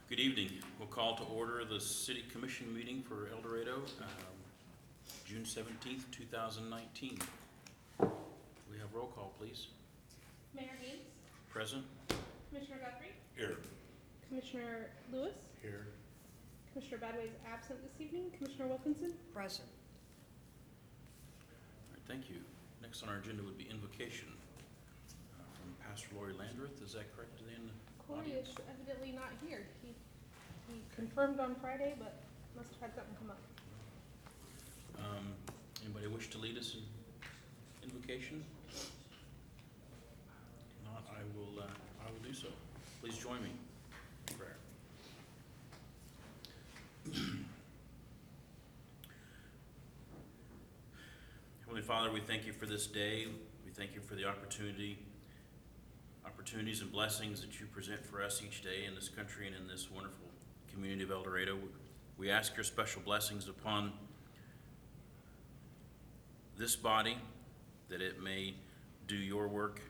Good evening. We'll call to order the City Commission meeting for El Dorado, June 17th, 2019. We have roll call, please. Mayor Haynes, Present. Commissioner Guthrie, Here. Commissioner Lewis, Here. Commissioner Badway is absent this evening, Commissioner Wilkinson. Present. All right, thank you. Next on our agenda would be invocation from Pastor Lori Landreth. Is that correct? In the Corey audience? is evidently not here. He confirmed on Friday, but must have had something come up. Anybody wish to lead us in invocation? If not, I will do so. Please join me in prayer. Heavenly Father, we thank you for this day. We thank you for the opportunities and blessings that you present for us each day in this country and in this wonderful community of El Dorado. We ask your special blessings upon this body, that it may do your work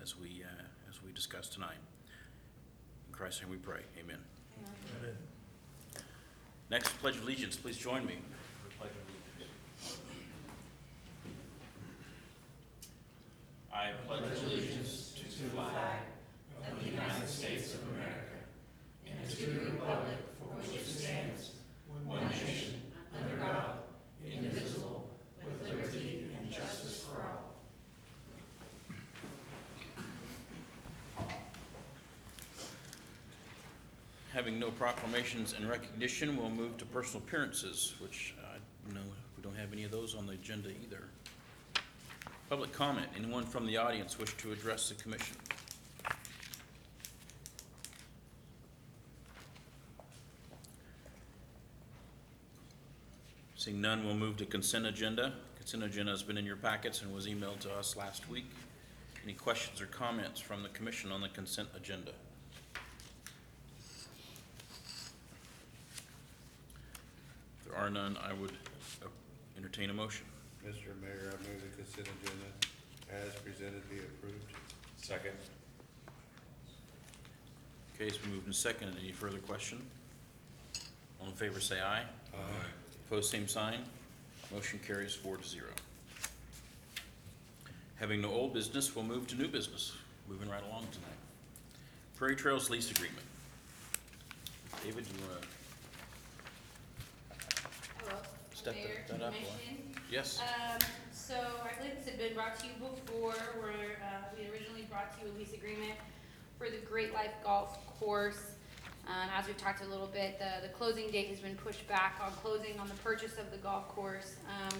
as we discuss tonight. In Christ's name we pray. Amen. Amen. Next, Pledge of Allegiance. Please join me for the Pledge of Allegiance. I pledge allegiance to the flag of the United States of America and to the republic for which it stands, one nation, under God, indivisible, with liberty and justice for all. Having no proclamations and recognition, we'll move to personal appearances, which we don't have any of those on the agenda either. Public comment. Anyone from the audience wish to address the commission? Seeing none, we'll move to consent agenda. Consent agenda has been in your packets and was emailed to us last week. Any questions or comments from the commission on the consent agenda? If there are none, I would entertain a motion. Mr. Mayor, I move the consent agenda as presented be approved. Second. Okay, it's been moved and seconded. Any further question? All in favor say aye. Aye. Opposed, same sign. Motion carries 4-0. Having no old business, we'll move to new business. Moving right along tonight. Prairie Trails lease agreement. David, do you want Hello, to step Mayor, that up? Commission. Yes. So I believe this had been brought to you before, where we originally brought to you a lease agreement for the Great Life Golf Course. As we've talked a little bit, the closing date has been pushed back on closing on the purchase of the golf course.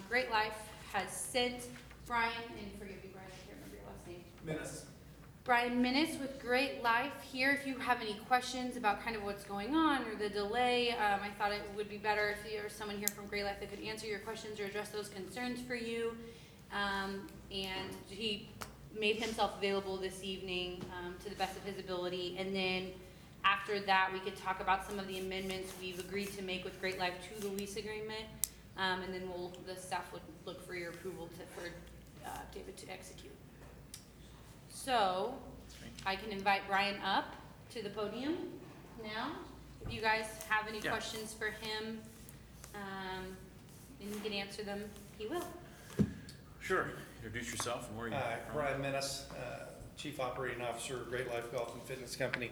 Great Life has sent Brian, and forgive me, Brian, I can't remember your last name. Minutes. Brian Minnis with Great Life here. If you have any questions about kind of what's going on or the delay, I thought it would be better if there was someone here from Great Life that could answer your questions or address those concerns for you. And he made himself available this evening to the best of his ability. And then after that, we could talk about some of the amendments we've agreed to make with Great Life to the lease agreement. And then the staff would look for your approval for David to execute. So, I can invite Brian up to the podium now. If you guys have any questions for him, and he can answer them, he will. Sure. Introduce yourself and where you Hi, from. Brian Menace, Chief Operating Officer, Great Life Golf and Fitness Company.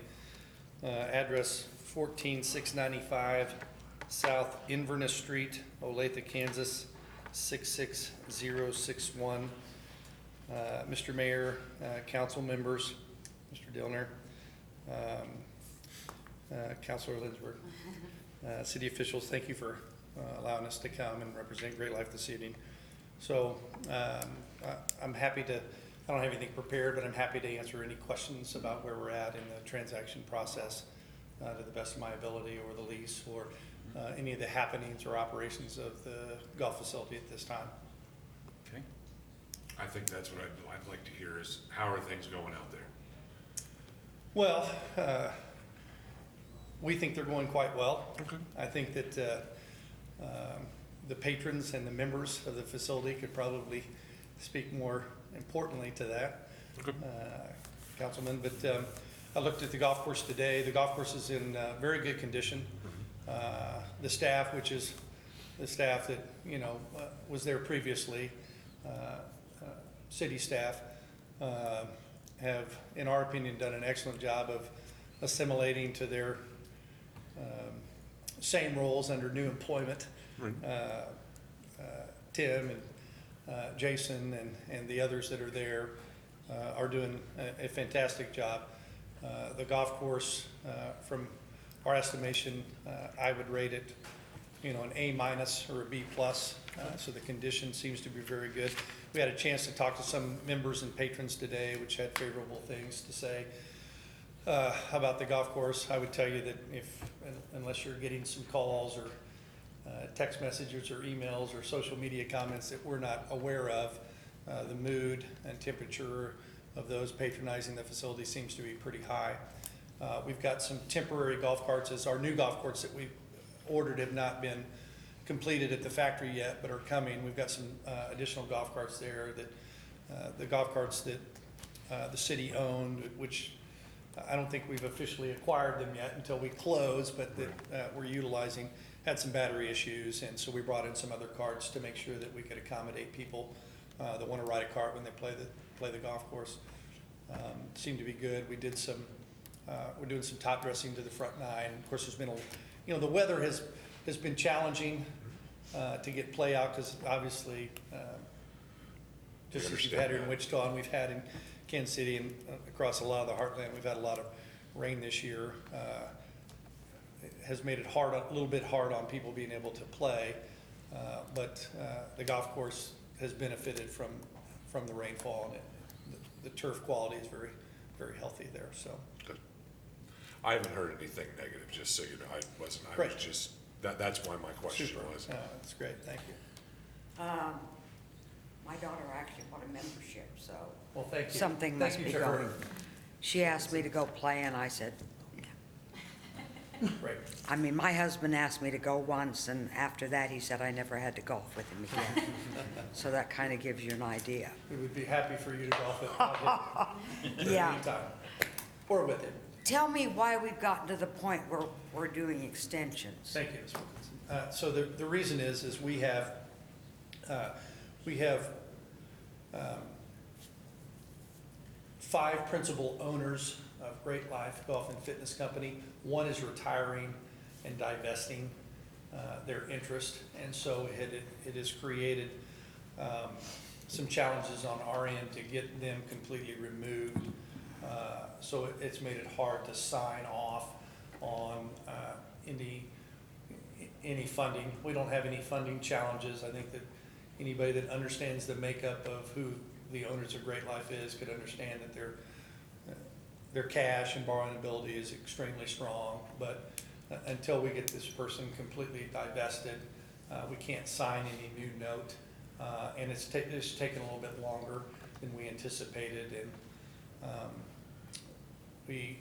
Address 14695 South Inverness Street, Olathe, Kansas, 66061. Mr. Mayor, council members, Mr. Dillner, Councilor Lindsberg, city officials, thank you for allowing us to come and represent Great Life this evening. So I'm happy to, I don't have anything prepared, but I'm happy to answer any questions about where we're at in the transaction process to the best of my ability, or the lease, or any of the happenings or operations of the golf facility at this time. Okay. I think that's what I'd like to hear is, how are things going out there? Well, we think they're going quite well. Okay. I think that the patrons and the members of the facility could probably speak more importantly to that, Okay. Councilman. But I looked at the golf course today. The golf course is in very good condition. The staff, which is the staff that, was there previously, city staff, have, in our opinion, done an excellent job of assimilating to their same roles under new employment. Right. Tim and Jason and the others that are there are doing a fantastic job. The golf course, from our estimation, I would rate it, an A- or a B+. So the condition seems to be very good. We had a chance to talk to some members and patrons today, which had favorable things to say about the golf course. I would tell you that unless you're getting some calls or text messages or emails or social media comments that we're not aware of, the mood and temperature of those patronizing the facility seems to be pretty high. We've got some temporary golf carts, as our new golf courts that we ordered have not been completed at the factory yet, but are coming. We've got some additional golf carts there that the golf carts that the city owned, which I don't think we've officially acquired them yet until we close, but that we're utilizing, had some battery issues, and so we brought in some other carts to make sure that we could accommodate people that want to ride a cart when they play the golf course. Seemed to be good. We did some, we're doing some top dressing to the front nine. Of course, there's been the weather has been challenging to get play out, because obviously, just as you've had here in Wichita and we've had in Kansas City and across a lot of the heartland, we've had a lot of rain this year. It has made it a little bit hard on people being able to play, but the golf course has benefited from the rainfall, and the turf quality is very, very healthy there. So Good. I haven't heard anything negative, just so you know. I was Great. just, that's why my question super. was. That's great. Thank you. My daughter actually bought a membership, so Well, thank you. something Thank must you be for going. She asked me to go play, and I said, Great. I mean, my husband asked me to go once, and after that, he said I never had to golf with him again. So that kind of gives you an idea. We would be happy for you to golf at Yeah. any time, or with him. Tell me why we've gotten to the point where we're doing extensions. Thank you, Ms. Wilkinson. So the reason is we have 5 principal owners of Great Life Golf and Fitness Company. One is retiring and divesting their interest, and so it has created some challenges on our end to get them completely removed. So it's made it hard to sign off on any funding. We don't have any funding challenges. I think that anybody that understands the makeup of who the owners of Great Life is could understand that their cash and borrowing ability is extremely strong. But until we get this person completely divested, we can't sign any new note. And it's taken a little bit longer than we anticipated, and we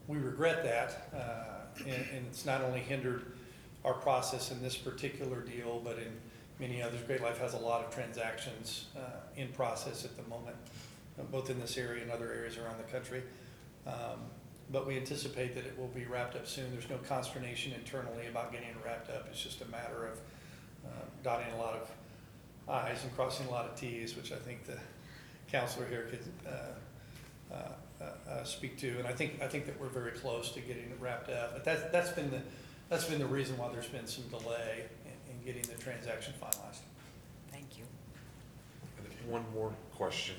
regret that, and it's not only hindered our process in this particular deal, but in many others. Great Life has a lot of transactions in process at the moment, both in this area and other areas around the country. But we anticipate that it will be wrapped up soon. There's no consternation internally about getting it wrapped up. It's just a matter of dotting a lot of I's and crossing a lot of T's, which I think the counselor here could speak to. And I think that we're very close to getting it wrapped up. But that's been the reason why there's been some delay in getting the transaction finalized. Thank you. And then one more question.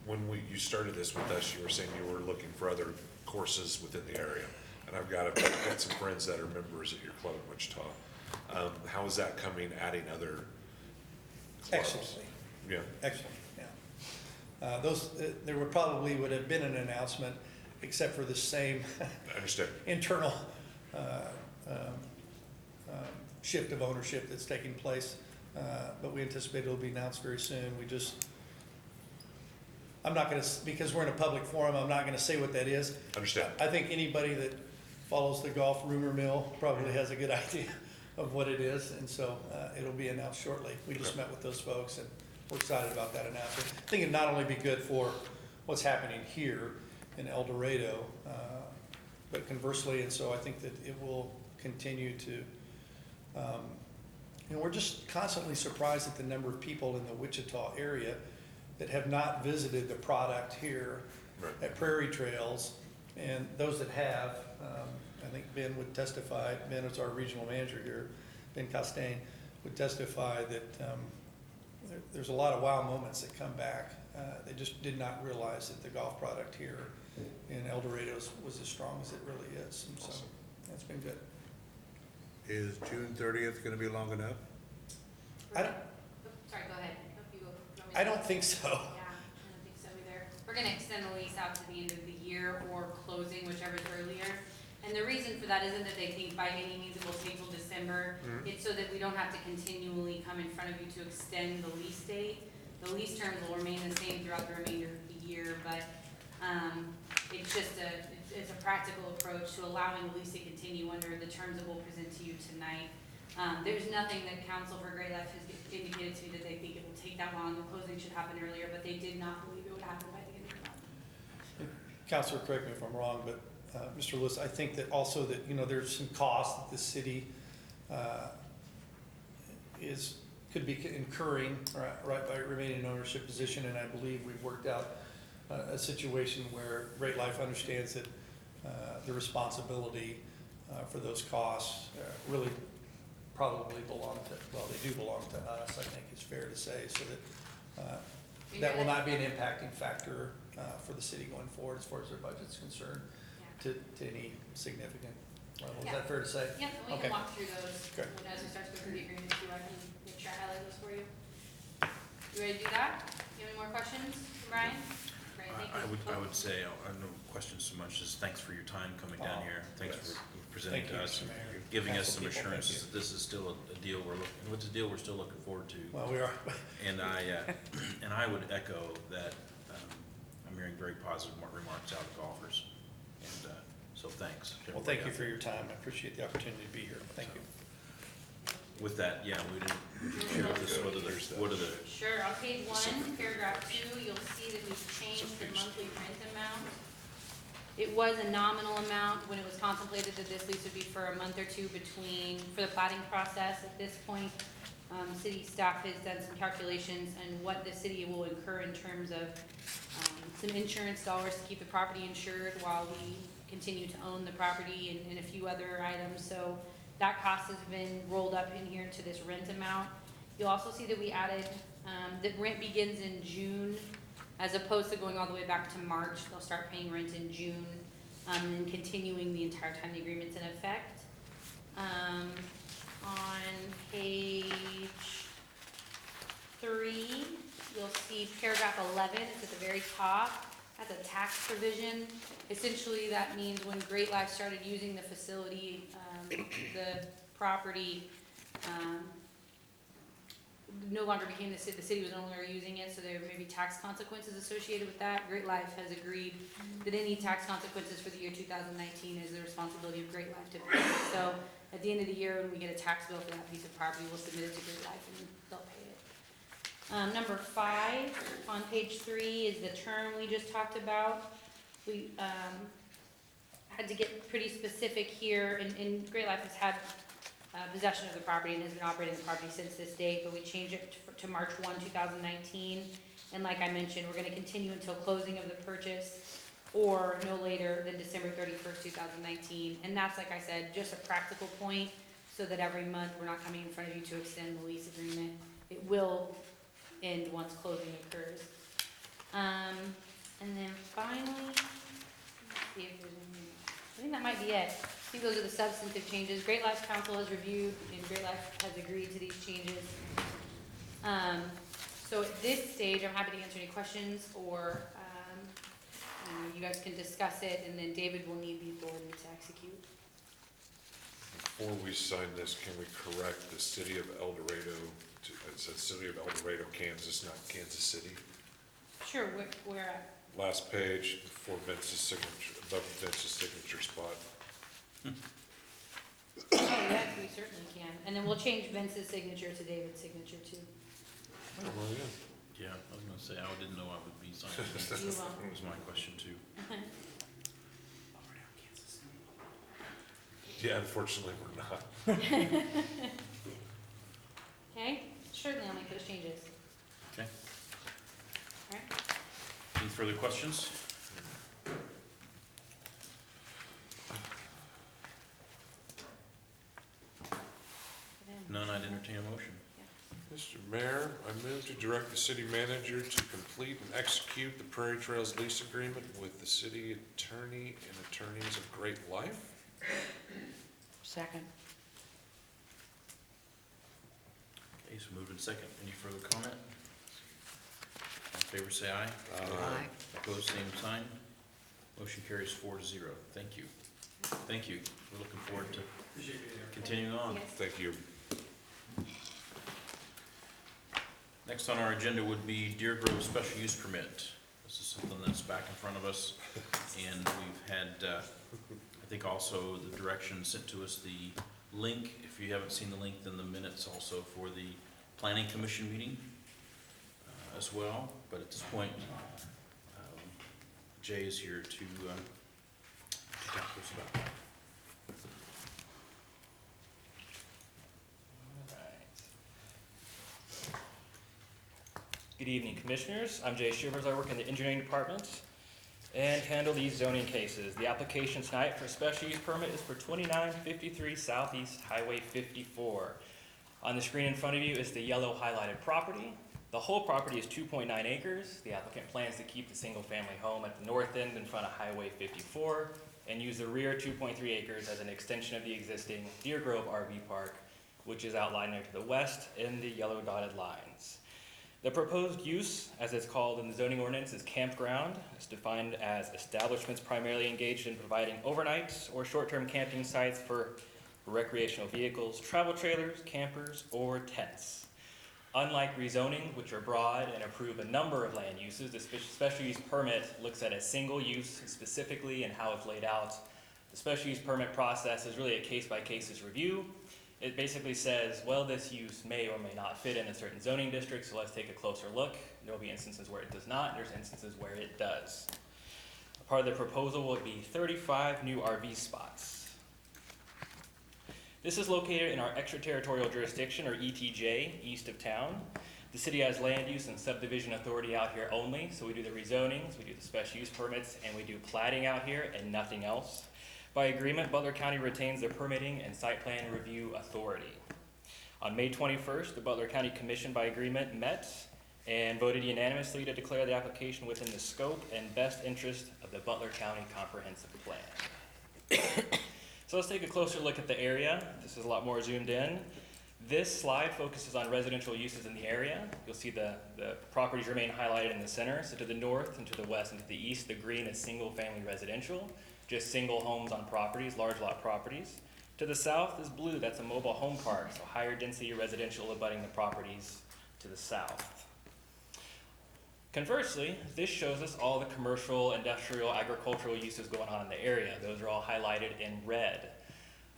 When you started this with us, you were saying you were looking for other courses within the area. And I've got some friends that are members at your club in Wichita. How is that coming, adding other clubs? Excellently. Yeah. Excellent, yeah. There would have been an announcement, except for the same I understand. internal shift of ownership that's taking place. But we anticipate it'll be announced very soon. I'm not gonna, because we're in a public forum, I'm not gonna say what that is. Understand. I think anybody that follows the golf rumor mill probably has a good idea of what it is, and so it'll be announced shortly. We just met with those folks, and we're excited about that announcement. I think it'd not only be good for what's happening here in El Dorado. But conversely, and so I think that it will continue to, we're just constantly surprised at the number of people in the Wichita area that have not visited the product here Right. at Prairie Trails. And those that have, I think Ben would testify, Ben is our regional manager here, Ben Costain, would testify that there's a lot of wow moments that come back. They just did not realize that the golf product here in El Dorado was as strong as it really is. And so Awesome. that's been good. Is June 30th gonna be long enough? I don't, Sorry, go ahead. You want me to- I don't think so. Yeah, I don't think so either. We're gonna extend the lease out to the end of the year or closing, whichever's earlier. And the reason for that isn't that they think by any means it will take till December. It's so that we don't have to continually come in front of you to extend the lease date. The lease terms will remain the same throughout the remainder of the year, but, it's just it's a practical approach to allowing the lease to continue under the terms that we'll present to you tonight. There's nothing that Council for Great Life has indicated to me that they think it will take that long. The closing should happen earlier, but they did not believe it would happen by the end of the month. Counselor, correct me if I'm wrong, but Mr. Lewis, I think that also that, there's some cost that the city could be incurring, right, by remaining in ownership position, and I believe we've worked out a situation where Great Life understands that the responsibility for those costs really probably belong to, well, they do belong to us, I think it's fair to say, so that that will not be an impacting factor for the city going forward as far as their budget's concerned to any significant level. Is that fair to say? Yep, we Okay. can walk through those Okay. as we start to go through the agreement too. I can make sure I highlight those for you. You ready to do that? You have any more questions, Brian? Great, thank you. I would say, I have no questions so much as thanks for your time coming down here. Thanks yes. for presenting Thank you, to us, Mr. Mayor. giving us Council some people, thank assurances that this is still a deal what's a deal we're still looking forward to. Well, we are, And I would echo that, I'm hearing very positive remarks out of golfers. And, so thanks. to well, thank you everybody for out your time, I appreciate the opportunity to be here, thank you. there. With that, yeah, would you share with us what are the, Sure, on page 1, paragraph 2, you'll see that we've changed the monthly rent amount. It was a nominal amount when it was contemplated that this lease would be for a month or two for the plating process. At this point, city staff has done some calculations and what the city will incur in terms of some insurance dollars to keep the property insured while we continue to own the property and a few other items. So that cost has been rolled up in here to this rent amount. You'll also see that we added, that rent begins in June, as opposed to going all the way back to March. They'll start paying rent in June, and continuing the entire time the agreement's in effect. On page 3, you'll see paragraph 11, it's at the very top. That's a tax provision. Essentially, that means when Great Life started using the facility, the property, no longer became the city was no longer using it, so there may be tax consequences associated with that. Great Life has agreed that any tax consequences for the year 2019 is the responsibility of Great Life to pay. So at the end of the year, when we get a tax bill for that piece of property, we'll submit it to Great Life and they'll pay it. Number 5 on page 3 is the term we just talked about. We had to get pretty specific here, and Great Life has had possession of the property and has been operating the property since this date, but we changed it to March 1, 2019. And like I mentioned, we're gonna continue until closing of the purchase or no later than December 31st, 2019. And that's, like I said, just a practical point so that every month we're not coming in front of you to extend the lease agreement. It will end once closing occurs. And then finally, let's see if there's any, I think that might be it. I think those are the substantive changes. Great Life Council has reviewed and Great Life has agreed to these changes. So at this stage, I'm happy to answer any questions or you guys can discuss it, and then David will need the authority to execute. before we sign this, can we correct the city of El Dorado to, it says city of El Dorado, Kansas, not Kansas City? Sure, where at? Last page, before Vince's signature, above Vince's signature spot. Oh, yes, we certainly can. And then we'll change Vince's signature to David's signature too. Oh, well, yeah. yeah, I was gonna gonna say, I didn't know I would be signing this. You will. That was my question too. Yeah, unfortunately, we're not. Okay, certainly I'll make those changes. Okay. All right. Any further questions? None, I'd entertain a motion. Mr. Mayor, I move to direct the city manager to complete and execute the Prairie Trails lease agreement with the city attorney and attorneys of Great Life. Second. Okay, so moved in second. Any further comment? All in favor, say aye. Aye. Opposed, same sign. Motion carries 4-0. Thank you. Thank you. We're looking forward to continuing on. Yes. Thank you. Next on our agenda would be Deer Grove Special Use Permit. This is something that's back in front of us, and we've had, I think also the direction sent to us, the link. If you haven't seen the link, then the minutes also for the Planning Commission meeting as well. But at this point, Jay is here to talk to us about that. Good evening, Commissioners. I'm Jay Shivers. I work in the Engineering Department and handle these zoning cases. The application tonight for a special use permit is for 2953 Southeast Highway 54. On the screen in front of you is the yellow highlighted property. The whole property is 2.9 acres. The applicant plans to keep the single-family home at the north end in front of Highway 54 and use the rear 2.3 acres as an extension of the existing Deer Grove RV Park, which is outlined there to the west in the yellow dotted lines. The proposed use, as it's called in the zoning ordinance, is campground. It's defined as establishments primarily engaged in providing overnight or short-term camping sites for recreational vehicles, travel trailers, campers, or tents. Unlike rezoning, which are broad and approve a number of land uses, the special use permit looks at a single use specifically and how it's laid out. The special use permit process is really a case-by-case review. It basically says, well, this use may or may not fit in a certain zoning district, so let's take a closer look. There will be instances where it does not, there's instances where it does. Part of the proposal will be 35 new RV spots. This is located in our extraterritorial jurisdiction, or ETJ, east of town. The city has land use and subdivision authority out here only, so we do the rezonings, we do the special use permits, and we do platting out here and nothing else. By agreement, Butler County retains the permitting and site plan review authority. On May 21st, the Butler County Commission by agreement met and voted unanimously to declare the application within the scope and best interest of the Butler County Comprehensive Plan. So let's take a closer look at the area. This is a lot more zoomed in. This slide focuses on residential uses in the area. You'll see the properties remain highlighted in the center. So to the north and to the west and to the east, the green is single family residential. Just single homes on properties, large lot properties. To the south is blue, that's a mobile home park, so higher density residential abutting the properties to the south. Conversely, this shows us all the commercial, industrial, agricultural uses going on in the area. Those are all highlighted in red.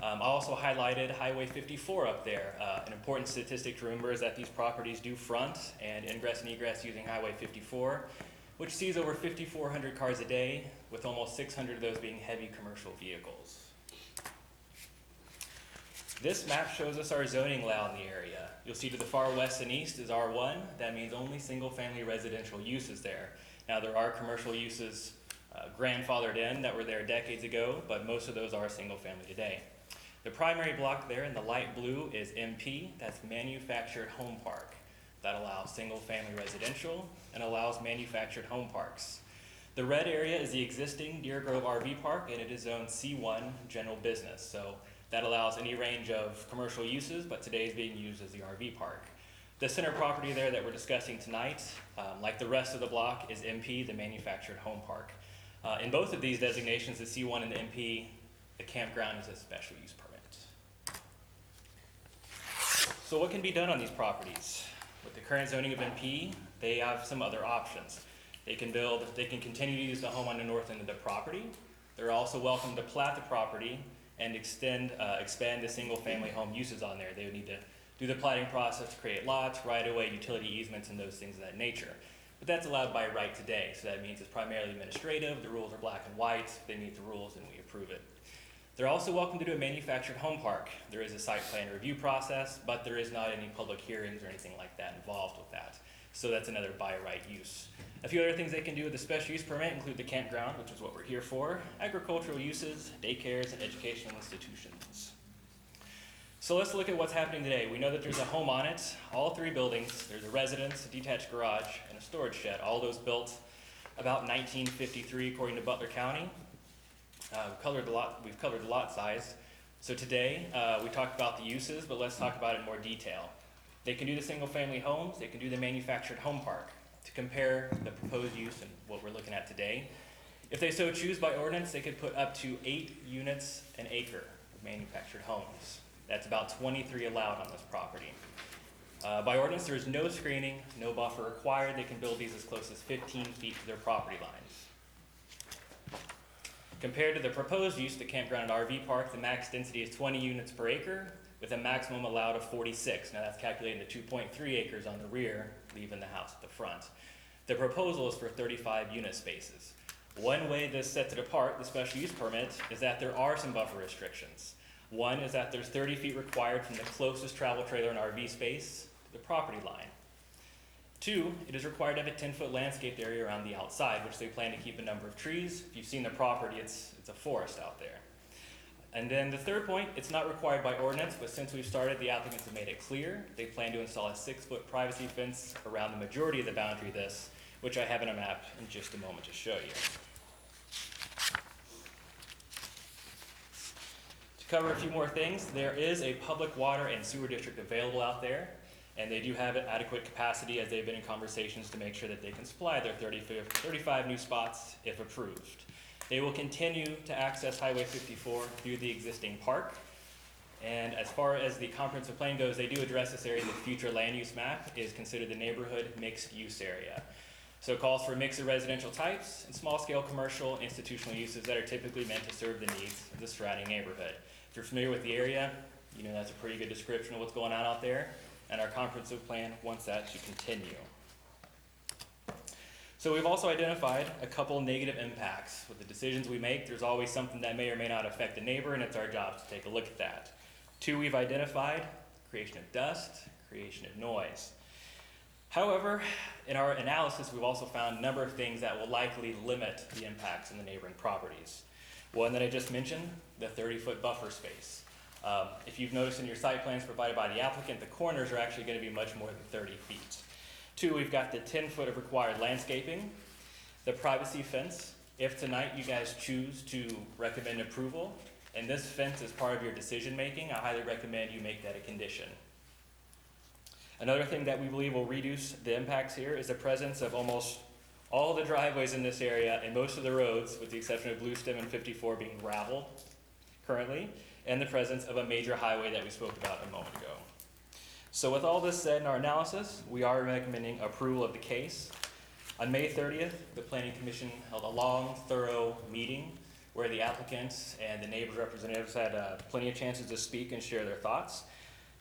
I also highlighted Highway 54 up there. An important statistic to remember is that these properties do front and ingress and egress using Highway 54, which sees over 5,400 cars a day, with almost 600 of those being heavy commercial vehicles. This map shows us our zoning layout in the area. You'll see to the far west and east is R1. That means only single-family residential uses there. Now there are commercial uses grandfathered in that were there decades ago, but most of those are single-family today. The primary block there in the light blue is MP. That's manufactured home park. That allows single-family residential and allows manufactured home parks. The red area is the existing Deer Grove RV Park, and it is zoned C1 general business. So that allows any range of commercial uses, but today is being used as the RV park. The center property there that we're discussing tonight, like the rest of the block, is MP, the manufactured home park. In both of these designations, the C1 and the MP, the campground is a special use permit. So what can be done on these properties? With the current zoning of MP, they have some other options. They can continue to use the home on the north end of the property. They're also welcome to plat the property and expand the single family home uses on there. They would need to do the platting process to create lots, right-of-way, utility easements, and those things of that nature. But that's allowed by right today, so that means it's primarily administrative, the rules are black and white, they meet the rules and we approve it. They're also welcome to do a manufactured home park. There is a site plan review process, but there is not any public hearings or anything like that involved with that. So that's another by right use. A few other things they can do with the special use permit include the campground, which is what we're here for, agricultural uses, daycares, and educational institutions. So let's look at what's happening today. We know that there's a home on it, all three buildings. There's a residence, a detached garage, and a storage shed. All those built about 1953 according to Butler County. We've covered the lot size. So today, we talked about the uses, but let's talk about it in more detail. They can do the single family homes, they can do the manufactured home park. To compare the proposed use and what we're looking at today, if they so choose by ordinance, they could put up to 8 units an acre of manufactured homes. That's about 23 allowed on this property. By ordinance, there is no screening, no buffer required. They can build these as close as 15 feet to their property lines. Compared to the proposed use, the campground and RV park, the max density is 20 units per acre with a maximum allowed of 46. Now that's calculated to 2.3 acres on the rear, leaving the house at the front. The proposal is for 35 unit spaces. One way this sets it apart, the special use permit, is that there are some buffer restrictions. One is that there's 30 feet required from the closest travel trailer and RV space to the property line. 2, it is required to have a 10-foot landscaped area around the outside, which they plan to keep a number of trees. If you've seen the property, it's a forest out there. And then the third point, it's not required by ordinance, but since we've started, the applicants have made it clear. They plan to install a 6-foot privacy fence around the majority of the boundary of this, which I have in a map in just a moment to show you. To cover a few more things, there is a public water and sewer district available out there, and they do have adequate capacity as they've been in conversations to make sure that they can supply their 35 new spots if approved. They will continue to access Highway 54 through the existing park. And as far as the comprehensive plan goes, they do address this area. The future land use map is considered the neighborhood mixed use area. So it calls for a mix of residential types and small scale commercial institutional uses that are typically meant to serve the needs of the surrounding neighborhood. If you're familiar with the area, you know that's a pretty good description of what's going on out there. And our comprehensive plan wants that to continue. So we've also identified a couple negative impacts. With the decisions we make, there's always something that may or may not affect the neighbor, and it's our job to take a look at that. 2, we've identified creation of dust, creation of noise. However, in our analysis, we've also found a number of things that will likely limit the impacts in the neighboring properties. One that I just mentioned, the 30-foot buffer space. If you've noticed in your site plans provided by the applicant, the corners are actually going to be much more than 30 feet. 2, we've got the 10-foot of required landscaping, the privacy fence. If tonight you guys choose to recommend approval, and this fence is part of your decision making, I highly recommend you make that a condition. Another thing that we believe will reduce the impacts here is the presence of almost all the driveways in this area and most of the roads, with the exception of Bluestem and 54 being gravel currently, and the presence of a major highway that we spoke about a moment ago. So with all this said in our analysis, we are recommending approval of the case. On May 30th, the Planning Commission held a long, thorough meeting where the applicants and the neighbors' representatives had plenty of chances to speak and share their thoughts.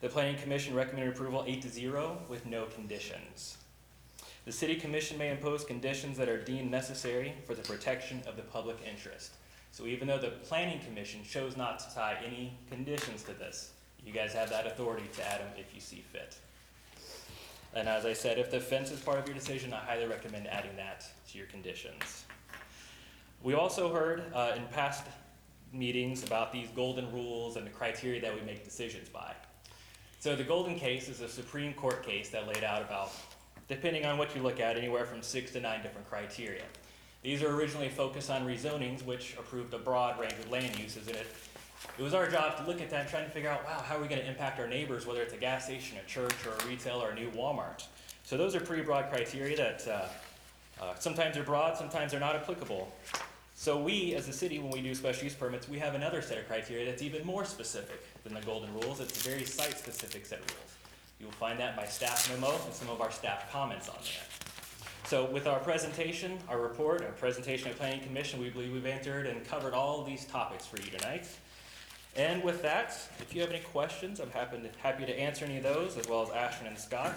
The Planning Commission recommended approval 8-0 with no conditions. The City Commission may impose conditions that are deemed necessary for the protection of the public interest. So even though the Planning Commission chose not to tie any conditions to this, you guys have that authority to add them if you see fit. And as I said, if the fence is part of your decision, I highly recommend adding that to your conditions. We also heard in past meetings about these golden rules and the criteria that we make decisions by. So the golden case is a Supreme Court case that laid out about, depending on what you look at, anywhere from 6 to 9 different criteria. These are originally focused on rezonings, which approved a broad range of land uses, and it was our job to look at that and try to figure out, wow, how are we going to impact our neighbors, whether it's a gas station, a church, or a retail, or a new Walmart. So those are pretty broad criteria that sometimes are broad, sometimes they're not applicable. So we, as a city, when we do special use permits, we have another set of criteria that's even more specific than the golden rules. It's a very site-specific set of rules. You'll find that in my staff memo and some of our staff comments on there. So with our presentation, our report, our presentation at Planning Commission, we believe we've answered and covered all of these topics for you tonight. And with that, if you have any questions, I'm happy to answer any of those, as well as Ashton and Scott.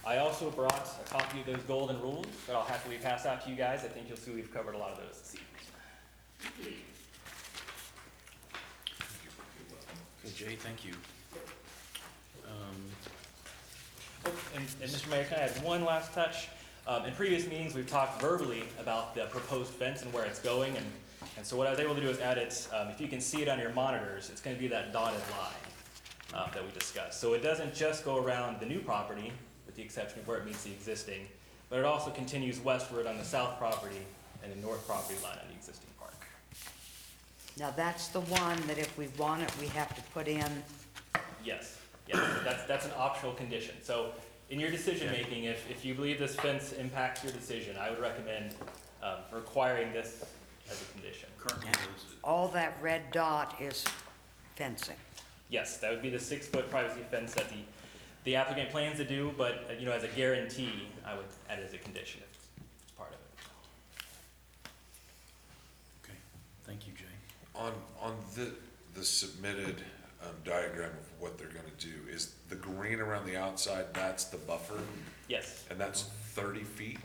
I also brought a copy of those golden rules that I'll happily pass out to you guys. I think you'll see we've covered a lot of those this evening. Okay, Jay, thank you. Oh, and Mr. Mayor, can I add one last touch? In previous meetings, we've talked verbally about the proposed fence and where it's going, and so what I was able to do is add it, if you can see it on your monitors, it's gonna be that dotted line that we discussed. So it doesn't just go around the new property, with the exception of where it meets the existing, but it also continues westward on the south property and the north property line on the existing park. Now, that's the one that if we want it, we have to put in, Yes, that's an optional condition. So in your decision-making, if you believe this fence impacts your decision, I would recommend requiring this as a condition. Currently, all that red dot is fencing. Yes, that would be the 6-foot privacy fence that the applicant plans to do, but, as a guarantee, I would add it as a condition if it's part of it. okay, thank you, Jay. On the submitted diagram of what they're gonna do, is the green around the outside, that's the buffer, Yes, and that's 30 feet?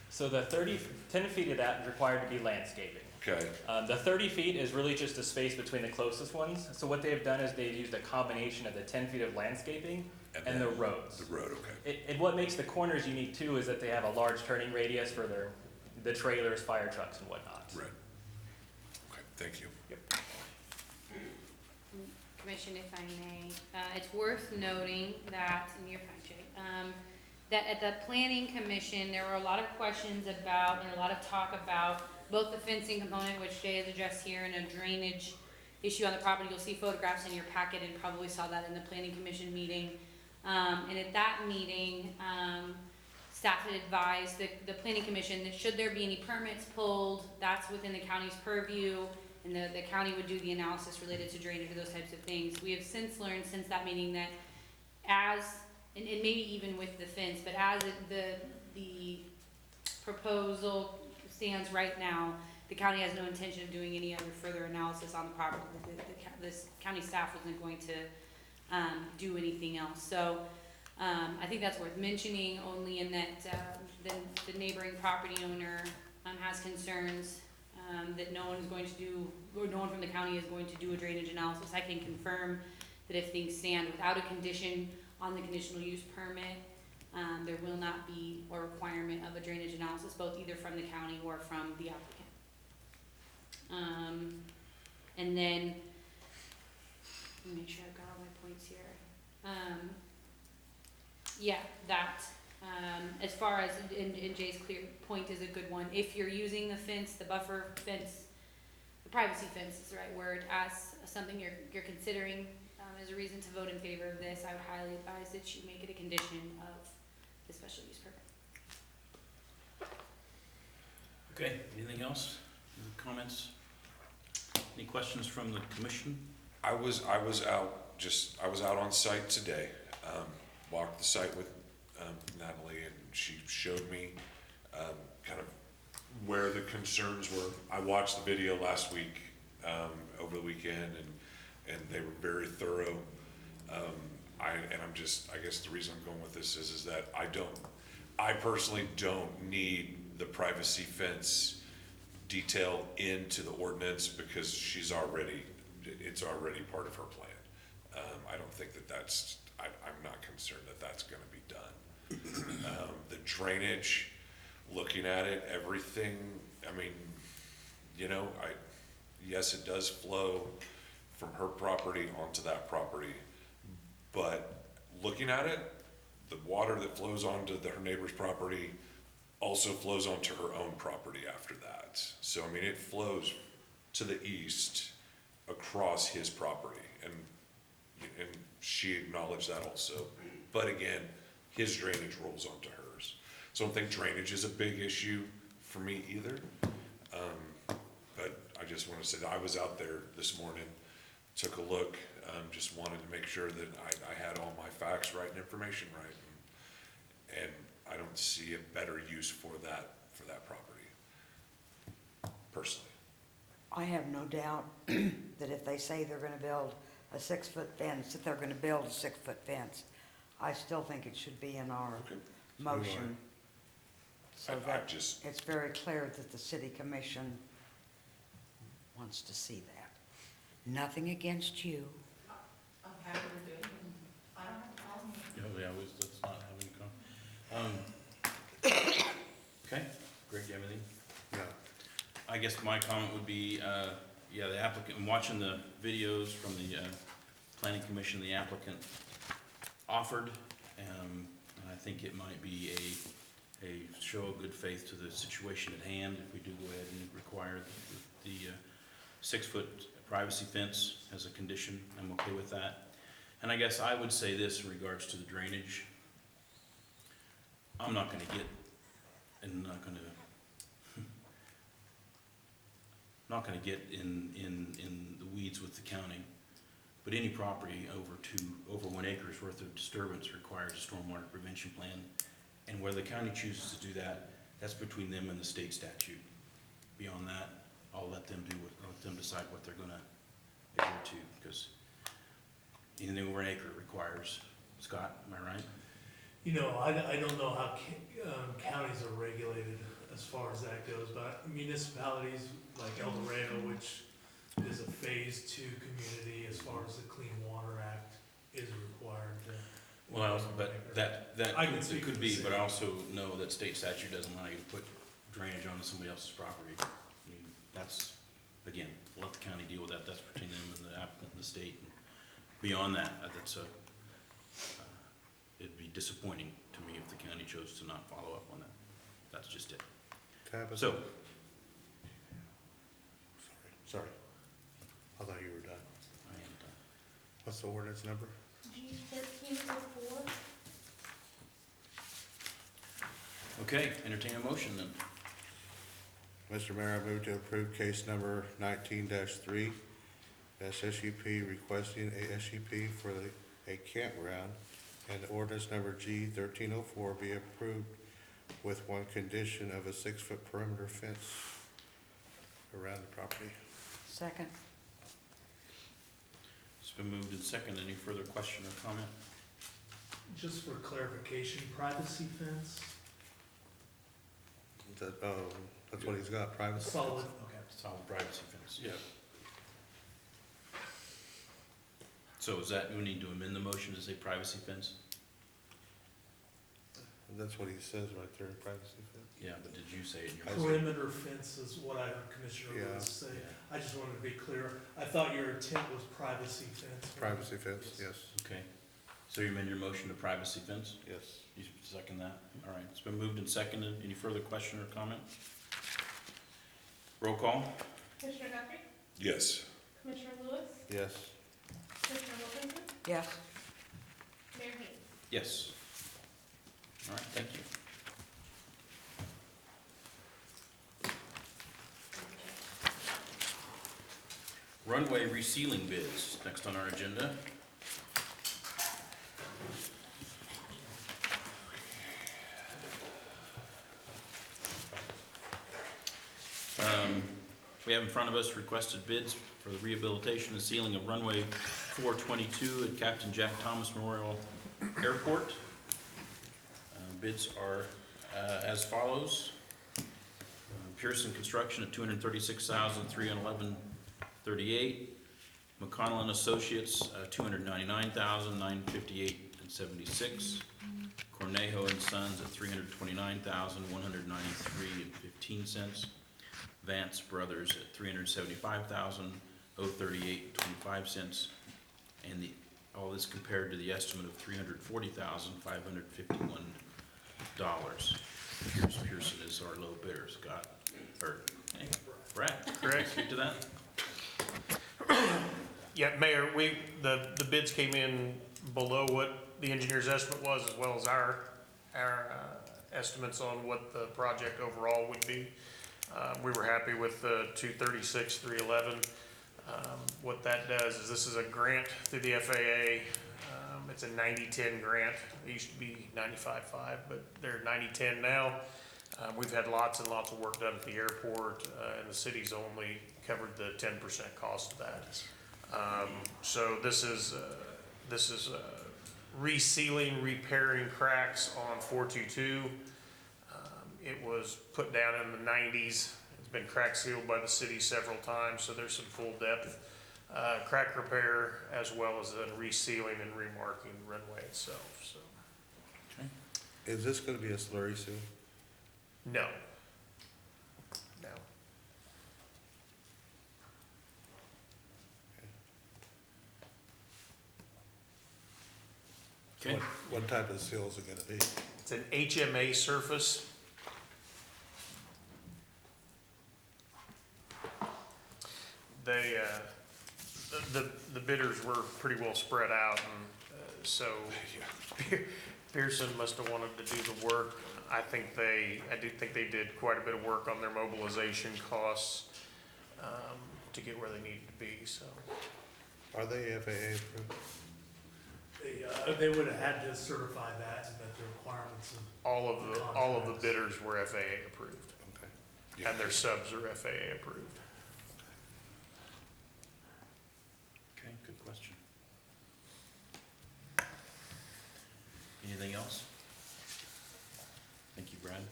so the 10 feet of that is required to be landscaping. Okay, The 30 feet is really just the space between the closest ones. So what they've done is they've used a combination of the 10 feet of landscaping and then the roads. the road, okay. And what makes the corners unique too is that they have a large turning radius for the trailers, fire trucks and whatnot. Right. Okay, thank you. Commission, if I may, it's worth noting that, and you're fine, Jay, that at the planning commission, there were a lot of questions about, and a lot of talk about both the fencing component, which Jay has addressed here, and a drainage issue on the property. You'll see photographs in your packet and probably saw that in the planning commission meeting. And at that meeting, staff had advised the planning commission that should there be any permits pulled, that's within the county's purview, and the county would do the analysis related to drainage or those types of things. We have since learned since that meeting that and maybe even with the fence, but as the proposal stands right now, the county has no intention of doing any other further analysis on the property. This county staff wasn't going to do anything else. So I think that's worth mentioning, only in that the neighboring property owner has concerns that no one is going to do, or no one from the county is going to do a drainage analysis. I can confirm that if things stand without a condition on the conditional use permit, there will not be a requirement of a drainage analysis, both either from the county or from the applicant. And then, let me make sure I've got all my points here. As far as, and Jay's clear point is a good one. If you're using the fence, the buffer fence, the privacy fence is the right word, as something you're considering as a reason to vote in favor of this, I would highly advise that you make it a condition of the special use permit. Okay, anything else? Any comments? Any questions from the commission? I was out on site today, walked the site with Natalie, and she showed me kind of where the concerns were. I watched the video last week, over the weekend, and they were very thorough. I guess the reason I'm going with this is that I personally don't need the privacy fence detail into the ordinance because it's already part of her plan. I don't think I'm not concerned that that's gonna be done. The drainage, looking at it, everything, yes, it does flow from her property onto that property, but looking at it, the water that flows onto her neighbor's property also flows onto her own property after that. So, it flows to the east across his property, and she acknowledged that also. But again, his drainage rolls onto hers. So I don't think drainage is a big issue for me either. But I just want to say that I was out there this morning, took a look, just wanted to make sure that I had all my facts right and information right. And I don't see a better use for that property, personally. I have no doubt that if they say they're gonna build a 6-foot fence, that they're gonna build a 6-foot fence. I still think it should be in our Okay. motion. So I that just, it's very clear that the city commission wants to see that. Nothing against you. I'm happy to do it. I don't have a problem. Oh, yeah, let's not have any comment. Okay, Greg, you have anything? No. I guess my comment would be, yeah, the applicant, I'm watching the videos from the planning commission, the applicant offered, and I think it might be a show of good faith to the situation at hand if we do go ahead and require the 6-foot privacy fence as a condition. I'm okay with that. And I guess I would say this in regards to the drainage. I'm not gonna get, and not gonna get in the weeds with the county, but any property over 1 acre's worth of disturbance requires a stormwater prevention plan. And where the county chooses to do that, that's between them and the state statute. Beyond that, I'll let them decide what they're gonna adhere to, because anything over 1 acre requires, Scott, am I right? You know, I don't know how counties are regulated as far as that goes, but municipalities like El Dorado, which is a phase 2 community as far as the Clean Water Act is required to. Well, but that I can speak it for could the be, city. but I also know that state statute doesn't allow you to put drainage onto somebody else's property. I mean, that's, again, let the county deal with that, that's between them and the applicant and the state. Beyond that, it'd be disappointing to me if the county chose to not follow up on that. That's just it. Tabitha? So, Sorry. I thought you were done. I am done. What's the ordinance number? G1304. Okay, entertain a motion then. Mr. Mayor, I move to approve case number 19-3, SUP requesting a SUP for a campground, and ordinance number G1304 be approved with one condition of a 6-foot perimeter fence around the property. Second. It's been moved and seconded. Any further question or comment? Just for clarification, privacy fence, That's what he's got, privacy. solid, okay. Solid privacy fence, yeah. So is that, we need to amend the motion to say privacy fence? That's what he says right there, privacy fence. Yeah, but did you say it in your I motion? Perimeter fence is what I heard Commissioner Yeah. Lewis say. Yeah. I just wanted to be clear. I thought your intent was privacy fence. Privacy fence, yes, Okay, so you amend your motion to privacy fence? yes. You second that? All right, it's been moved and seconded. Any further question or comment? Roll call? Commissioner Guthrie, yes. Commissioner Lewis, Yes. Commissioner Wilkinson, Yes. Mayor Haynes. Yes. All right, thank you. Runway resealing bids, next on our agenda. We have in front of us requested bids for the rehabilitation and sealing of runway 422 at Captain Jack Thomas Memorial Airport. Bids are as follows. Pearson Construction at $236,311.38. McConnell and Associates, $299,958.76. Cornejo and Sons at $329,193.15. Vance Brothers at $375,038.25. And all this compared to the estimate of $340,551. Pearson is our low bidder, Scott, or, hey, Brad. Correct. Speak to that. Yeah, Mayor, the bids came in below what the engineer's estimate was, as well as our estimates on what the project overall would be. We were happy with the 236,311. What that does is this is a grant through the FAA. It's a 90-10 grant. It used to be 95-5, but they're 90-10 now. We've had lots and lots of work done at the airport, and the city's only covered the 10% cost of that. So this is resealing, repairing cracks on 422. It was put down in the 90s. It's been crack sealed by the city several times, so there's some full depth crack repair as well as then resealing and remarking the runway itself. So Is this gonna be a slurry seal? no, no. Okay. What type of seal is it gonna be? It's an HMA surface. They, the bidders were pretty well spread out, and so Pearson must have wanted to do the work. I do think they did quite a bit of work on their mobilization costs to get where they needed to be, so. Are they FAA approved? They would have had to certify that and met the requirements of. All of the bidders were FAA approved, Okay. and their subs are FAA approved. Okay, good question. Anything else? Thank you, Brad.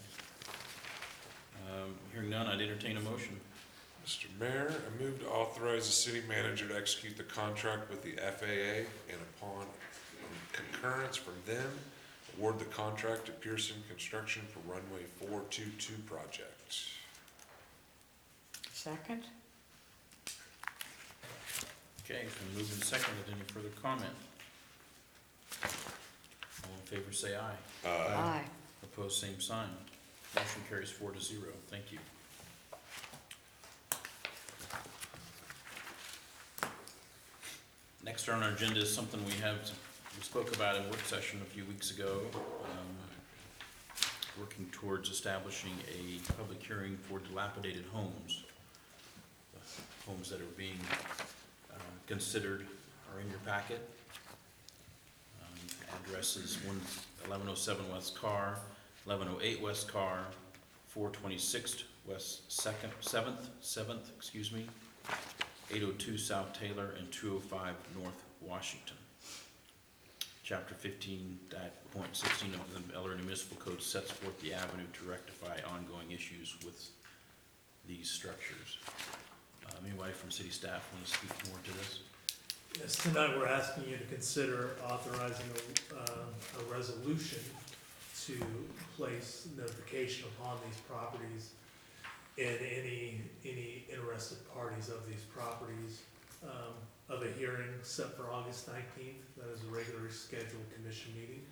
Hearing none, I'd entertain a motion. Mr. Mayor, I move to authorize the city manager to execute the contract with the FAA and upon concurrence from them, award the contract to Pearson Construction for runway 422 project. Second? Okay, it's been moved and seconded. Any further comment? All in favor, say aye. Aye. Opposed, same sign. Motion carries 4-0. Thank you. Next on our agenda is something we spoke about in work session a few weeks ago, working towards establishing a public hearing for dilapidated homes. The homes that are being considered are in your packet. Address is 1107 West Carr, 1108 West Carr, 426 West 7th, 802 South Taylor, and 205 North Washington. Chapter 15.16 of the Ellery Municipal Code sets forth the avenue to rectify ongoing issues with these structures. Anybody from city staff want to speak more to this? Yes, tonight we're asking you to consider authorizing a resolution to place notification upon these properties and any interested parties of these properties, of a hearing set for August 19th. That is a regularly scheduled commission meeting.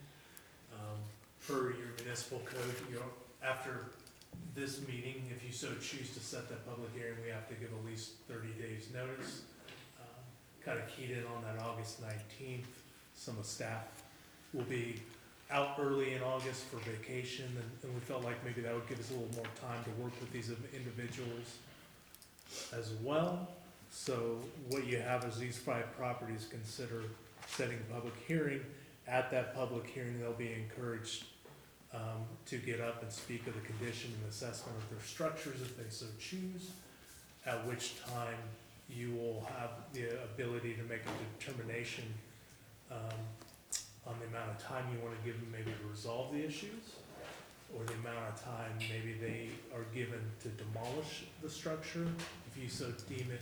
Per your municipal code, after this meeting, if you so choose to set that public hearing, we have to give at least 30 days notice. Kind of keyed in on that August 19th. Some of staff will be out early in August for vacation, and we felt like maybe that would give us a little more time to work with these individuals as well. So what you have is these 5 properties. Consider setting a public hearing. At that public hearing, they'll be encouraged to get up and speak of the condition and assessment of their structures if they so choose, at which time you will have the ability to make a determination on the amount of time you want to give them maybe to resolve the issues, or the amount of time maybe they are given to demolish the structure, if you so deem it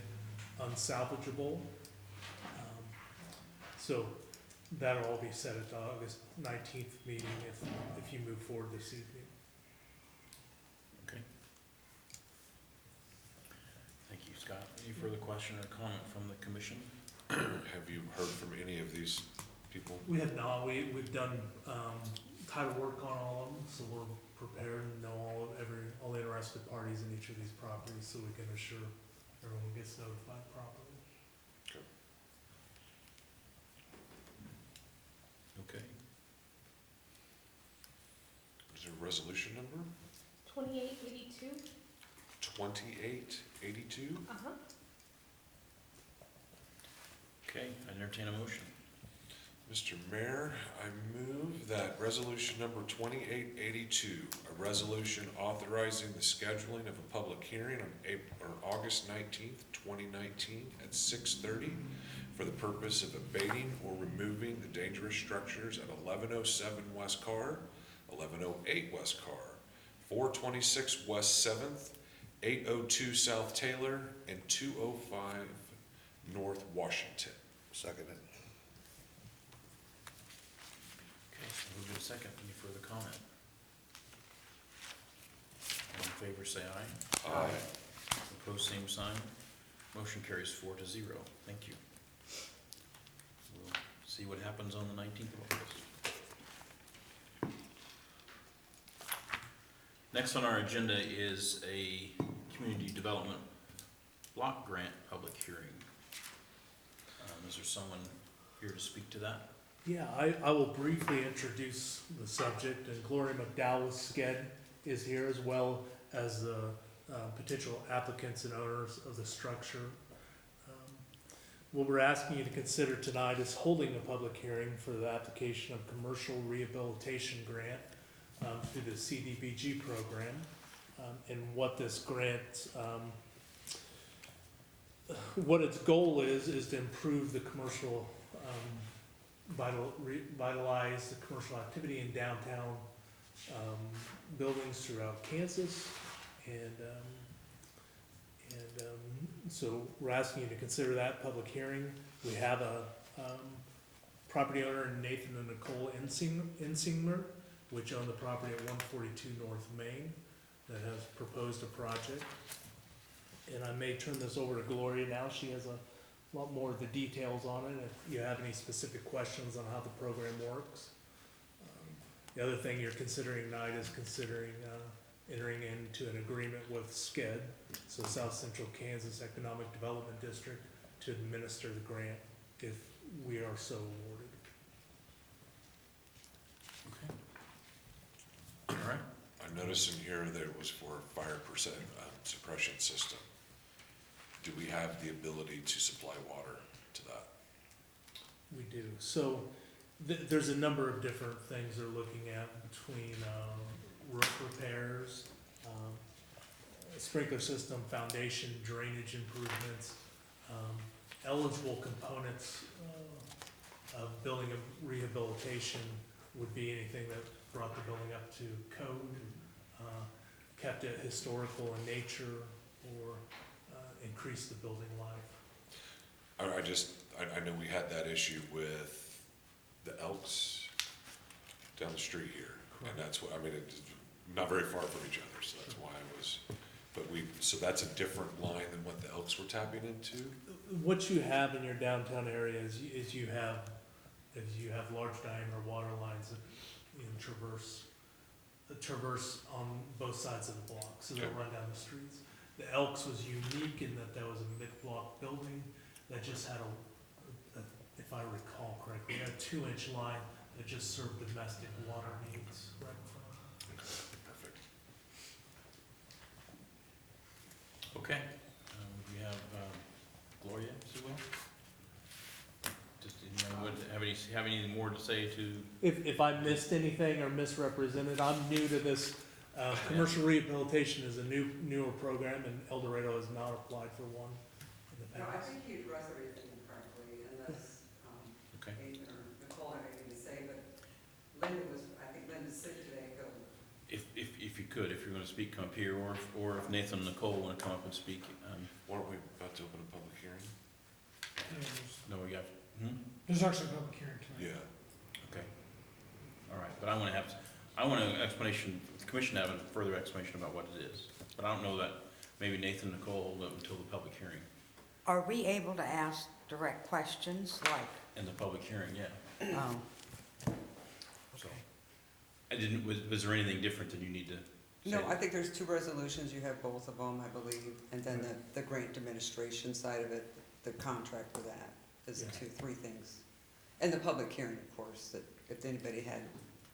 unsalvageable. So that'll all be set at the August 19th meeting if you move forward this evening. Okay. Thank you, Scott. Any further question or comment from the commission? Have you heard from any of these people? We have not. We've done title work on all of them, so we're prepared and know all the interested parties in each of these properties, so we can assure everyone gets notified properly. Okay. Is there a resolution number? 2882. 2882? Uh-huh. Okay, I entertain a motion. Mr. Mayor, I move that resolution number 2882, a resolution authorizing the scheduling of a public hearing on August 19th, 2019 at 6:30 for the purpose of abating or removing the dangerous structures at 1107 West Carr, 1108 West Carr, 426 West 7th, 802 South Taylor, and 205 North Washington. Second it. Okay, so move to a second. Any further comment? All in favor, say aye. Aye. Opposed, same sign. Motion carries 4-0. Thank you. We'll see what happens on the 19th of August. Next on our agenda is a community development block grant public hearing. Is there someone here to speak to that? Yeah, I will briefly introduce the subject, and Gloria McDowell Sked is here, as well as the potential applicants and owners of the structure. What we're asking you to consider tonight is holding a public hearing for the application of commercial rehabilitation grant through the CDBG program. And what this grant, what its goal is to improve the commercial, vitalize the commercial activity in downtown buildings throughout Kansas. So we're asking you to consider that public hearing. We have a property owner, Nathan and Nicole Insingmer, which own the property at 142 North Main, that has proposed a project. And I may turn this over to Gloria now. She has a lot more of the details on it, if you have any specific questions on how the program works. The other thing you're considering tonight is considering entering into an agreement with SCED, so South Central Kansas Economic Development District, to administer the grant if we are so awarded. Okay. All right. I noticed in here that it was for fire suppression system. Do we have the ability to supply water to that? We do. So there's a number of different things they're looking at between roof repairs, sprinkler system, foundation, drainage improvements, eligible components of building rehabilitation would be anything that brought the building up to code, kept it historical in nature, or increased the building life. I know we had that issue with the Elks down the street here. And that's what, I mean, it's not very far from each other, so that's why I was, so that's a different line than what the Elks were tapping into? What you have in your downtown area is you have large diameter water lines that, traverse on both sides of the block, so they'll run down the streets. The Elks was unique in that was a mid-block building that just had if I recall correctly, a 2-inch line that just served domestic water needs right in front. Perfect. Okay. We have Gloria, as well. Just anyone have anything more to say to? If I missed anything or misrepresented, I'm new to this. Commercial rehabilitation is a newer program, and El Dorado has not applied for one in the No, I past. think you addressed everything correctly, unless, Okay. Nathan or Nicole have anything to say, but I think Linda's sick today, go. If you could, if you're going to speak, come up here, or if Nathan and Nicole want to come up and speak. Weren't we about to open a public hearing? No, we got, There's actually a public hearing tonight. Yeah. okay. All right, but I want an explanation, the commission to have a further explanation about what it is. But I don't know that, maybe Nathan and Nicole hold up until the public hearing. Are we able to ask direct questions, like, In the public hearing, yeah. So, was there anything different that you need to say? No, I think there's 2 resolutions, you have both of them, I believe, and then the grant administration side of it, the contract for that, is the 3 things. And the public hearing, of course, that if anybody had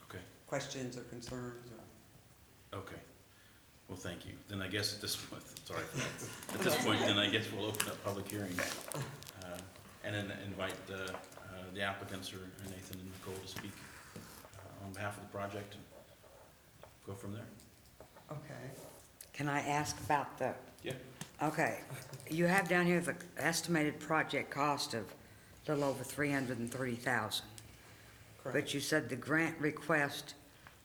Okay. questions or concerns or. Okay. Well, thank you. Then I guess at this point, sorry for that. At this point, then I guess we'll open up public hearing, and then invite the applicants or Nathan and Nicole to speak on behalf of the project and go from there. Okay. can I ask about the? Yeah. Okay, you have down here the estimated project cost of a little over 330,000. But you said the grant request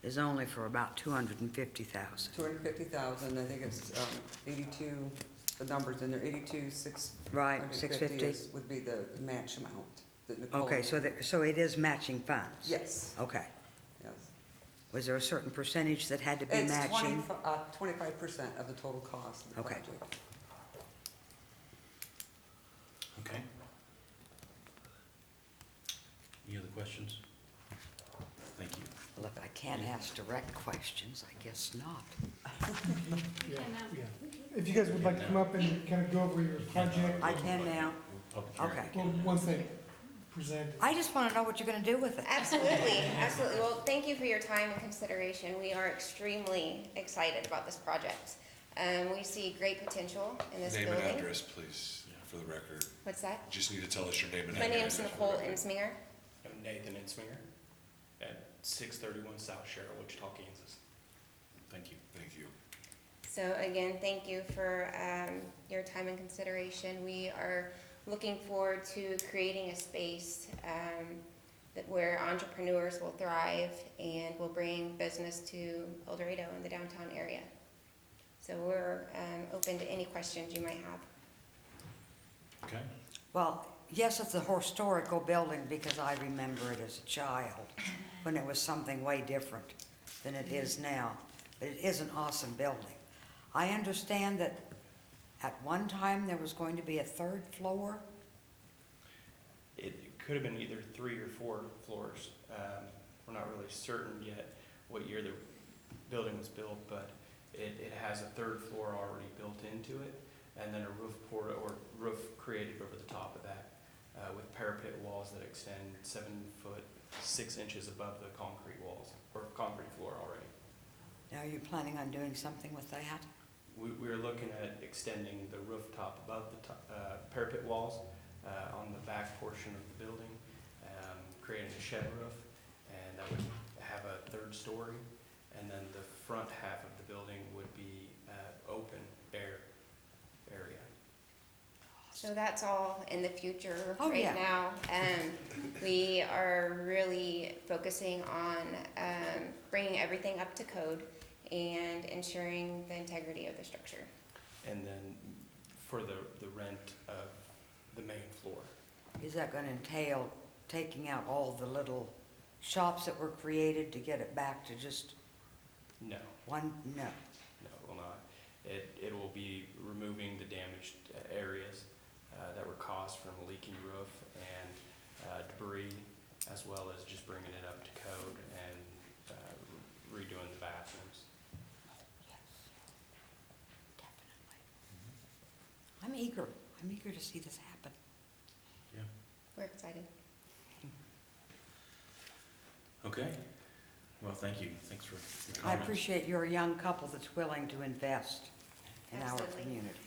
is only for about 250,000. 250,000, I think it's 82, the numbers in there, 82,650. Right, 650? Would be the match amount that Nicole. Okay, so it is matching funds? Yes, Okay. yes. Was there a certain percentage that had to be It's matching? 25% of the total cost of the Okay. project. Okay. Any other questions? Thank you. Look, I can't ask direct questions, I guess not. Yeah. If you guys would like to come up and kind of go over your project, I can now? Public hearing. Okay. well, once they present. I just want to know what you're going to do with it. Absolutely, absolutely. Well, thank you for your time and consideration. We are extremely excited about this project. We see great potential in this Name building. and address, please, for the record. What's that? Just need to tell us your name and My address. name's Nicole Insminger. I'm Nathan Insminger at 631 South Cheryl, Wichita, Kansas. Thank you. Thank you. So again, thank you for your time and consideration. We are looking forward to creating a space where entrepreneurs will thrive and will bring business to El Dorado in the downtown area. So we're open to any questions you might have. Okay. Well, yes, it's a historical building because I remember it as a child when it was something way different than it is now. But it is an awesome building. I understand that at one time there was going to be a third floor. It could have been either 3 or 4 floors. We're not really certain yet what year the building was built, but it has a third floor already built into it, and then a roof created over the top of that with parapet walls that extend 7 foot 6 inches above the concrete walls or concrete floor already. Now, are you planning on doing something with that? We're looking at extending the rooftop above the parapet walls on the back portion of the building, creating a shed roof, and that would have a third story, and then the front half of the building would be open air area. So that's all in the future Oh, right yeah. now. We are really focusing on bringing everything up to code and ensuring the integrity of the structure. And then for the rent of the main floor. Is that going to entail taking out all the little shops that were created to get it back to just No, one? No. no, it will not. It will be removing the damaged areas that were caused from a leaking roof and debris, as well as just bringing it up to code and redoing the bathrooms. I'm eager to see this happen. Yeah. We're excited. Okay. Well, thank you. Thanks for your I comments. appreciate you're a young couple that's willing to invest in our Absolutely. community.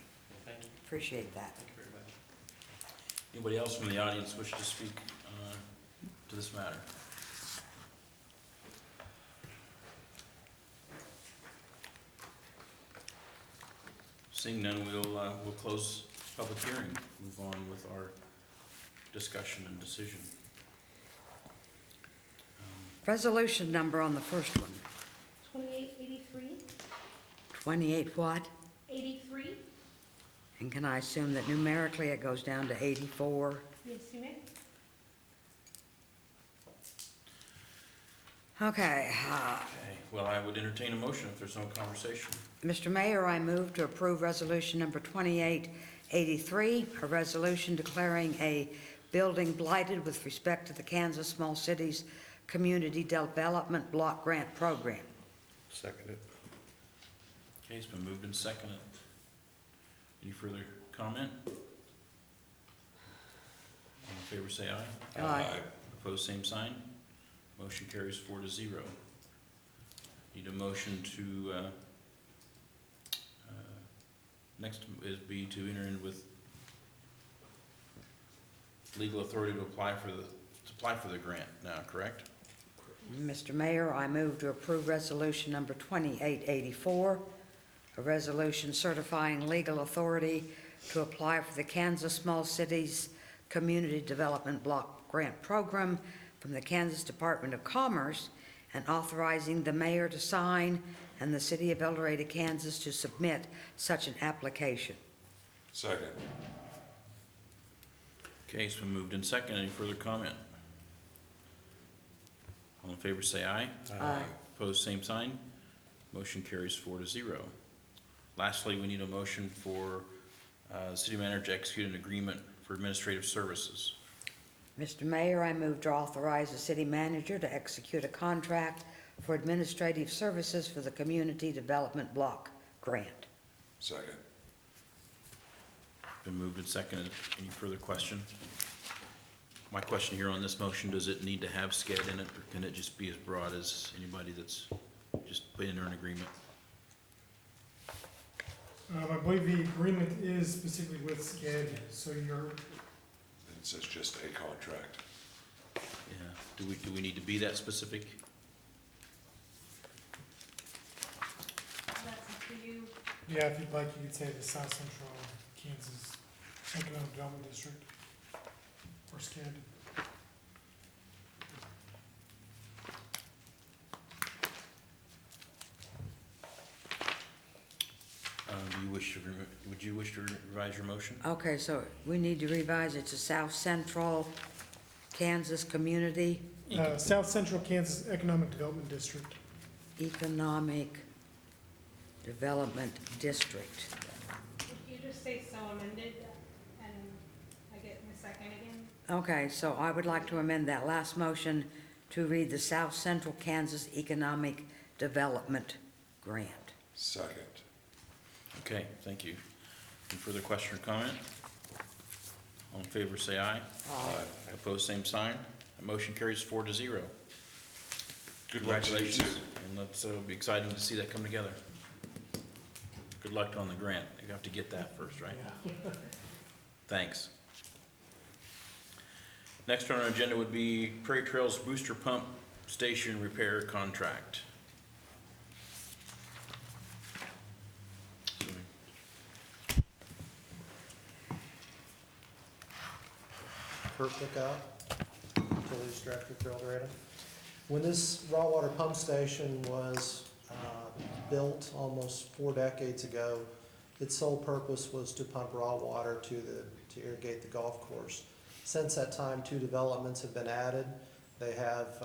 Thank you. Appreciate that. Thank you very much. Anybody else from the audience wish to speak to this matter? Seeing none, we'll close public hearing, move on with our discussion and decision. Resolution number on the first one, 2883, 28 what? 83. And can I assume that numerically it goes down to 84? Yes, you may. Okay, Okay, well, I would entertain a motion if there's no conversation. Mr. Mayor, I move to approve resolution number 2883, a resolution declaring a building blighted with respect to the Kansas Small Cities Community Development Block Grant Program. Seconded. Okay, it's been moved and seconded. Any further comment? All in favor, say aye. Aye. Opposed, same sign. Motion carries 4-0. Need a motion to, next is be to enter in with legal authority to apply for the grant now, correct? Mr. Mayor, I move to approve resolution number 2884, a resolution certifying legal authority to apply for the Kansas Small Cities Community Development Block Grant Program from the Kansas Department of Commerce, and authorizing the mayor to sign and the city of El Dorado, Kansas to submit such an application. Second. Okay, it's been moved and second. Any further comment? All in favor say aye. Aye. Opposed, same sign. Motion carries 4-0. Lastly, we need a motion for the city manager to execute an agreement for administrative services. Mr. Mayor, I move to authorize the city manager to execute a contract for administrative services for the Community Development Block Grant. Second. Been moved and seconded. Any further question? My question here on this motion, does it need to have SCED in it, or can it just be as broad as anybody that's just put in an agreement? I believe the agreement is specifically with SCED, so you're, It says just a contract. Yeah. Do we need to be that specific? That's up to you. yeah, if you'd like, you could say the South Central Kansas Economic Development District, or SCED. Would you wish to revise your motion? Okay, so we need to revise it to South Central Kansas Community South Central Kansas Economic Development District. Economic Development District. If you just say so amended, and I get my second again. Okay, so I would like to amend that last motion to read the South Central Kansas Economic Development Grant. Second. Okay, thank you. Any further question or comment? All in favor say aye. Aye. Opposed, same sign. That motion carries 4-0. Good luck to you too. Congratulations, and it'll be exciting to see that come together. Good luck on the grant. You have to get that first, right? Thanks. Next on our agenda would be Prairie Trails Booster Pump Station Repair Contract. Kurt Lookout, Utilities Director for El Dorado. When this raw water pump station was built almost 4 decades ago, its sole purpose was to pump raw water to irrigate the golf course. Since that time, 2 developments have been added. They have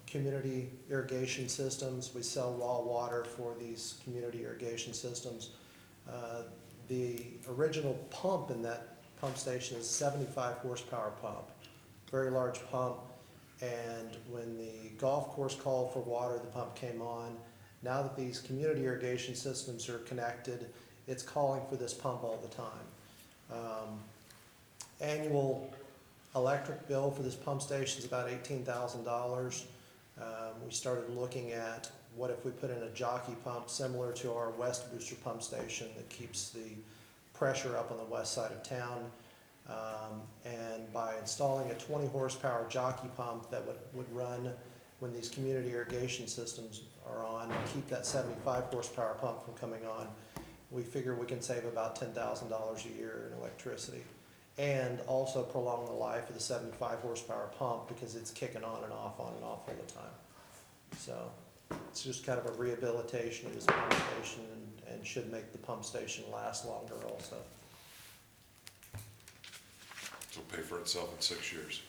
community irrigation systems. We sell raw water for these community irrigation systems. The original pump in that pump station is a 75 horsepower pump, very large pump. And when the golf course called for water, the pump came on. Now that these community irrigation systems are connected, it's calling for this pump all the time. Annual electric bill for this pump station is about $18,000. We started looking at what if we put in a jockey pump similar to our West Booster pump station that keeps the pressure up on the west side of town. And by installing a 20 horsepower jockey pump that would run when these community irrigation systems are on, and keep that 75 horsepower pump from coming on, we figure we can save about $10,000 a year in electricity. And also prolong the life of the 75 horsepower pump because it's kicking on and off all the time. So it's just kind of a rehabilitation of this pump station and should make the pump station last longer also. It'll pay for itself in 6 years.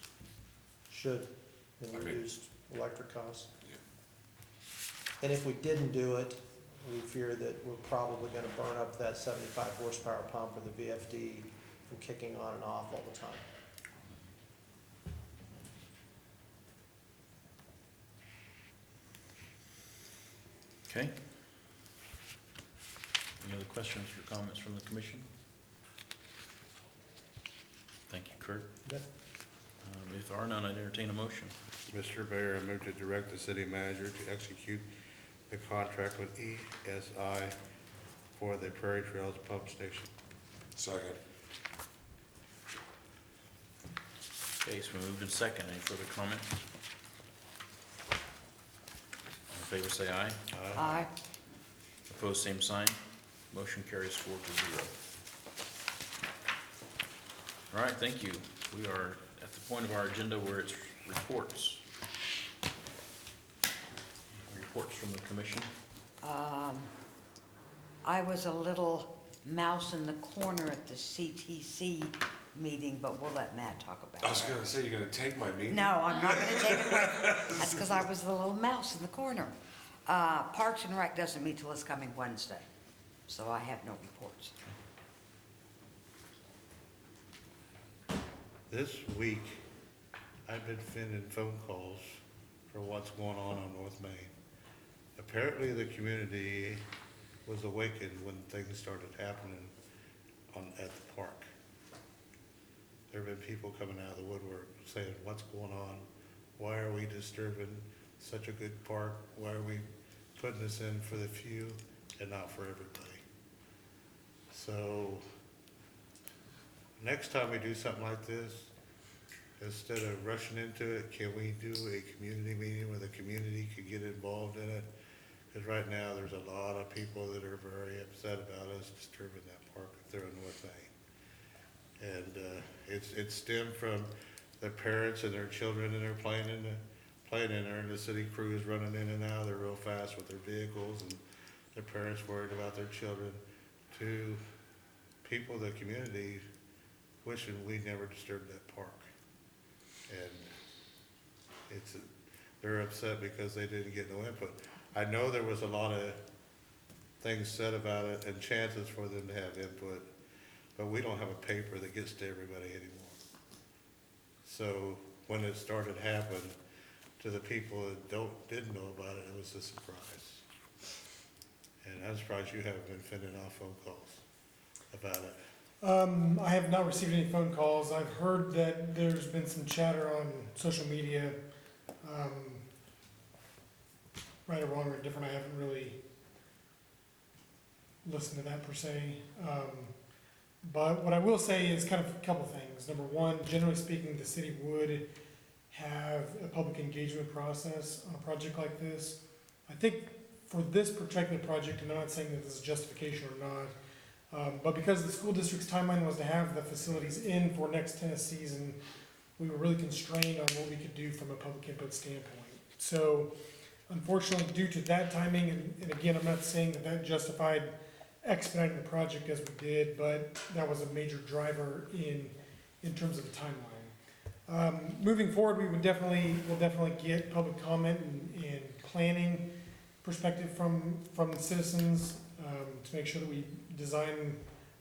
Should, in I mean- reduced electric costs. Yeah. And if we didn't do it, we fear that we're probably gonna burn up that 75 horsepower pump or the VFD from kicking on and off all the time. Okay. Any other questions or comments from the commission? Thank you, Kurt. Yep. If there are none, I'd entertain a motion. Mr. Mayor, I move to direct the city manager to execute the contract with ESI for the Prairie Trails Pump Station. Second. Okay, so moved in second. Any further comment? All in favor, say aye. Aye. Opposed, same sign. Motion carries 4-0. All right, thank you. We are at the point of our agenda where it's reports. Reports from the commission. I was a little mouse in the corner at the CTC meeting, but we'll let Matt talk about it. I was gonna say, you're gonna take my meeting? No, I'm not gonna take it away. That's because I was the little mouse in the corner. Parks and Rec doesn't meet till this coming Wednesday, so I have no reports. This week, I've been fielding phone calls for what's going on North Main. Apparently, the community was awakened when things started happening at the park. There have been people coming out of the woodwork saying, what's going on? Why are we disturbing such a good park? Why are we putting this in for the few and not for everybody? So, next time we do something like this, instead of rushing into it, can we do a community meeting where the community could get involved in it? Because right now, there's a lot of people that are very upset about us disturbing that park up there in North Main. And it's stemmed from their parents and their children, and they're playing in there, and the city crew is running in and out of there real fast with their vehicles, and their parents worried about their children, to people in the community wishing we never disturbed that park. And they're upset because they didn't get no input. I know there was a lot of things said about it and chances for them to have input, but we don't have a paper that gets to everybody anymore. So when it started happening to the people that didn't know about it, it was a surprise. And I'm surprised you haven't been fending off phone calls about it. I have not received any phone calls. I've heard that there's been some chatter on social media, right or wrong or different. I haven't really listened to that per se. But what I will say is kind of a couple things. Number one, generally speaking, the city would have a public engagement process on a project like this. I think for this particular project, and I'm not saying that this is justification or not, but because the school district's timeline was to have the facilities in for next tennis season, we were really constrained on what we could do from a public input standpoint. So unfortunately, due to that timing, and again, I'm not saying that justified expediting the project as we did, but that was a major driver in terms of the timeline. Moving forward, we'll definitely get public comment and planning perspective from the citizens to make sure that we design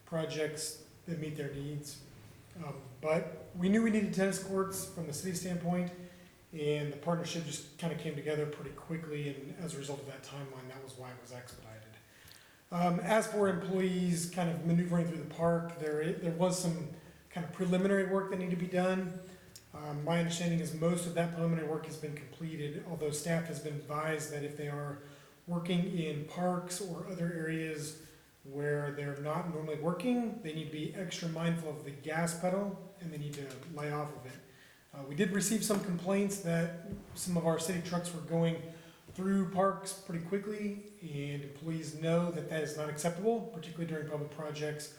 projects that meet their needs. But we knew we needed tennis courts from the city standpoint, and the partnership just kind of came together pretty quickly, and as a result of that timeline, that was why it was expedited. As for employees kind of maneuvering through the park, there was some kind of preliminary work that needed to be done. My understanding is most of that preliminary work has been completed, although staff has been advised that if they are working in parks or other areas where they're not normally working, they need to be extra mindful of the gas pedal, and they need to lay off of it. We did receive some complaints that some of our city trucks were going through parks pretty quickly, and employees know that that is not acceptable, particularly during public projects.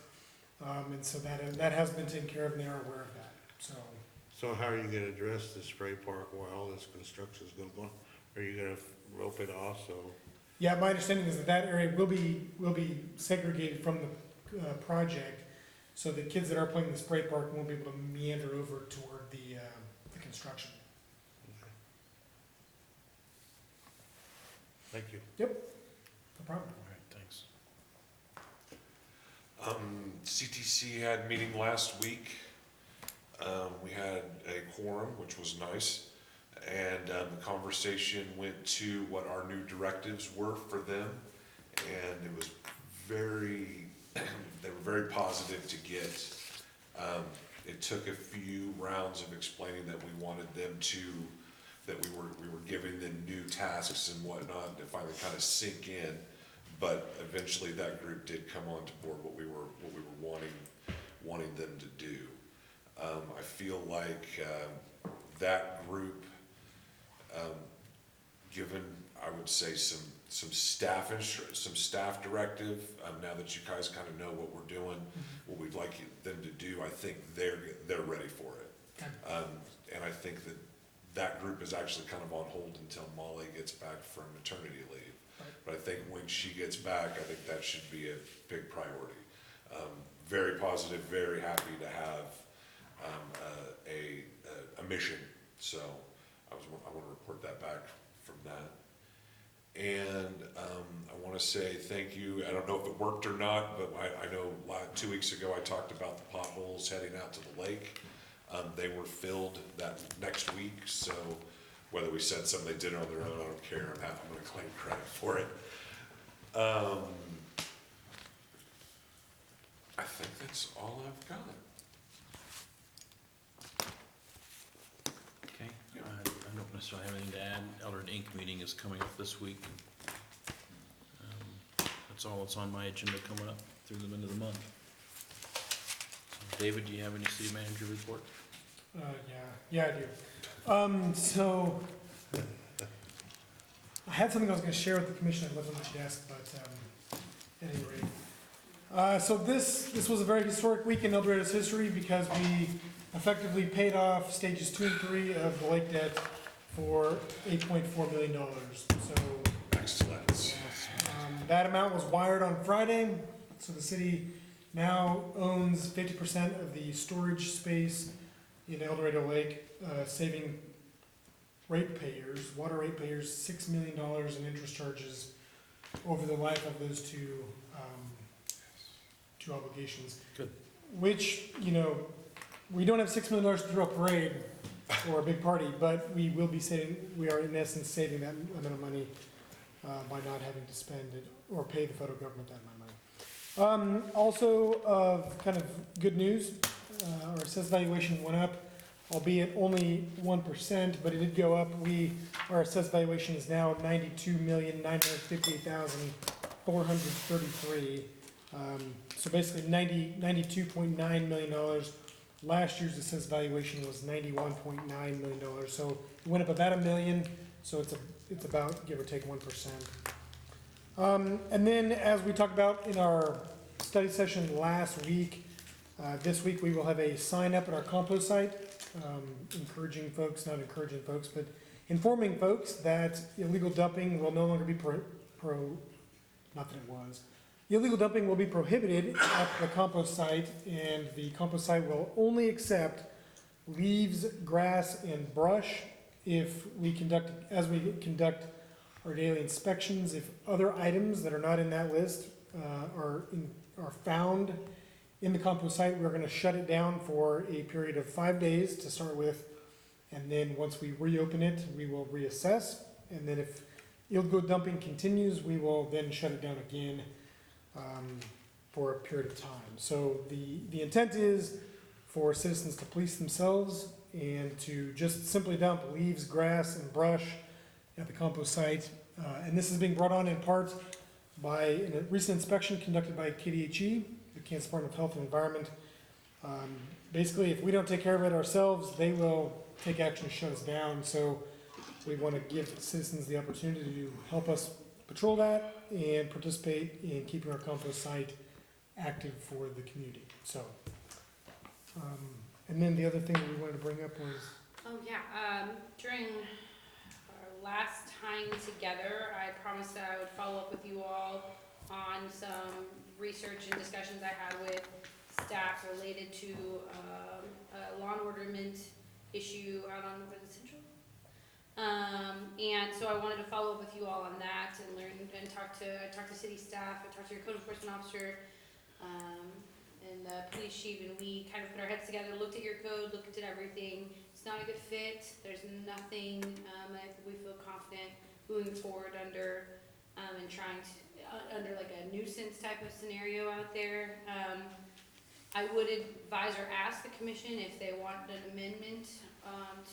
And so that has been taken care of, and they are aware of that. So how are you gonna address the spray park while all this construction is going on? Are you gonna rope it off so? Yeah, my understanding is that area will be segregated from the project, so the kids that are playing in the spray park won't be able to meander over toward the construction. Thank you. Yep, no problem. All right, thanks. CTC had a meeting last week. We had a quorum, which was nice, and the conversation went to what our new directives were for them, and it was they were very positive to get. It took a few rounds of explaining that we wanted them to, that we were giving them new tasks and whatnot to finally kind of sink in, but eventually that group did come on to board what we were wanting them to do. I feel like that group, given, I would say, some some staff directive, now that you guys kind of know what we're doing, what we'd like them to do, I think they're ready for it. And I think that group is actually kind of on hold until Molly gets back from maternity leave. But I think when she gets back, I think that should be a big priority. Very positive, very happy to have a mission. So I want to report that back from that. And I want to say thank you. I don't know if it worked or not, but I know 2 weeks ago I talked about the potholes heading out to the lake. They were filled that next week, so whether we said something they did on their own, I don't care. I'm going to claim credit for it. I think that's all I've got. Okay, I don't necessarily have anything to add. Eldred Inc. meeting is coming up this week. That's all that's on my agenda coming up through the end of the month. So, David, do you have any city manager report? Yeah, I do. So, I had something I was gonna share with the commission, I left on my desk, but, at any rate. So this was a very historic week in El Dorado's history because we effectively paid off stages 2 and 3 of the lake debt for $8.4 million. So, excellent. That amount was wired on Friday, so the city now owns 50% of the storage space in El Dorado Lake, saving water ratepayers, $6 million in interest charges over the life of those two obligations. Good. Which, we don't have $6 million to throw a parade or a big party, but we are in essence saving that amount of money by not having to spend it or pay the federal government that amount of money. Also, kind of good news, our assessed valuation went up, albeit only 1%, but it did go up. Our assessed valuation is now $92,958,433. So basically $92.9 million. Last year's assessed valuation was $91.9 million. So it went up about $1 million. So it's about, give or take, 1%. And then, as we talked about in our study session last week, this week we will have a sign up at our compost site, informing folks that illegal dumping will no longer be illegal dumping will be prohibited at the compost site, and the compost site will only accept leaves, grass, and brush as we conduct our daily inspections. If other items that are not in that list are found in the compost site, we're going to shut it down for a period of 5 days to start with, and then once we reopen it, we will reassess, and then if illegal dumping continues, we will then shut it down again for a period of time. So the intent is for citizens to police themselves and to just simply dump leaves, grass, and brush at the compost site. And this is being brought on in part by a recent inspection conducted by KDHE, the Kansas Department of Health and Environment. Basically, if we don't take care of it ourselves, they will take action to shut us down. So we want to give citizens the opportunity to help us patrol that and participate in keeping our compost site active for the community. So, and then the other thing that we wanted to bring up was... During our last time together, I promised that I would follow up with you all on some research and discussions I had with staff related to a law enforcement issue out on Central. And so I wanted to follow up with you all on that and learn and talk to city staff, I talked to your code enforcement officer, and the police chief, and we kind of put our heads together, looked at your code, looked at everything. It's not a good fit. There's nothing that we feel confident moving forward under, and trying to, under like a nuisance type of scenario out there. I would advise or ask the commission if they want an amendment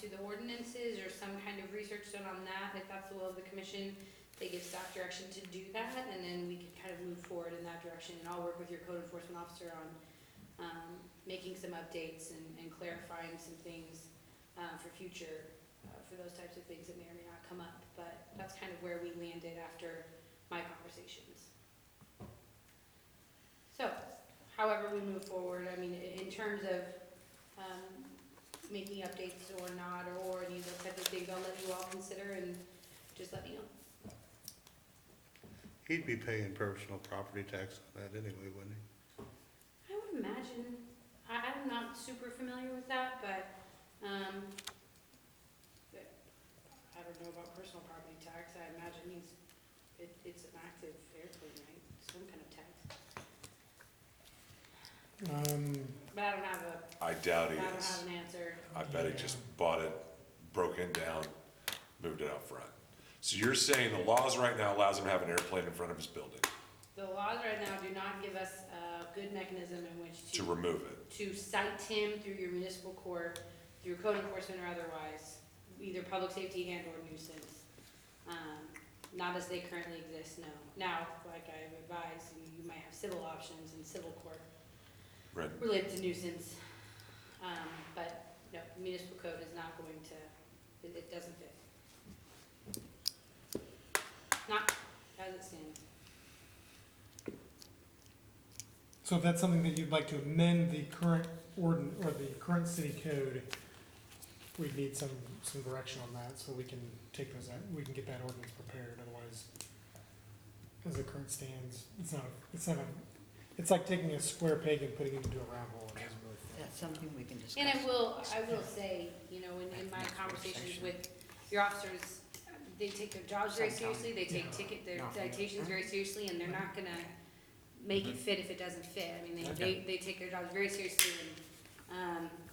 to the ordinances or some kind of research done on that. If that's the will of the commission, they give staff direction to do that, and then we can kind of move forward in that direction. And I'll work with your code enforcement officer on making some updates and clarifying some things for future, for those types of things that may or may not come up. But that's kind of where we landed after my conversations. So, however we move forward, I mean, in terms of, making updates or not, or any of those types of things, I'll let you all consider and just let me know. He'd be paying personal property tax on that anyway, wouldn't he? I would imagine, I'm not super familiar with that, but, I don't know about personal property tax, I imagine it's an active airplane, right, some kind of tax. But I don't have I doubt I he don't is. have an answer. I bet he just bought it, broke it down, moved it out front. So you're saying the laws right now allows him to have an airplane in front of his building The laws right now do not give us a good mechanism in which to remove it? to cite him through your municipal court, through code enforcement or otherwise, either public safety and or nuisance. Not as they currently exist, no. Now, like I've advised, you might have civil options in civil court Right. related to nuisance. But no, municipal code is not going to, it doesn't fit. Not as it stands. So if that's something that you'd like to amend the current or the current city code, we'd need some direction on that, so we can take those out, we can get that ordinance prepared, otherwise, as the current stands, it's like taking a square peg and putting it into a round hole, it doesn't really fit. That's something we can discuss. And I will say, you know, in my conversations with your officers, they take their jobs very seriously, they take their citations very seriously, and they're not gonna make it fit if it doesn't fit. I mean, they take their jobs very seriously,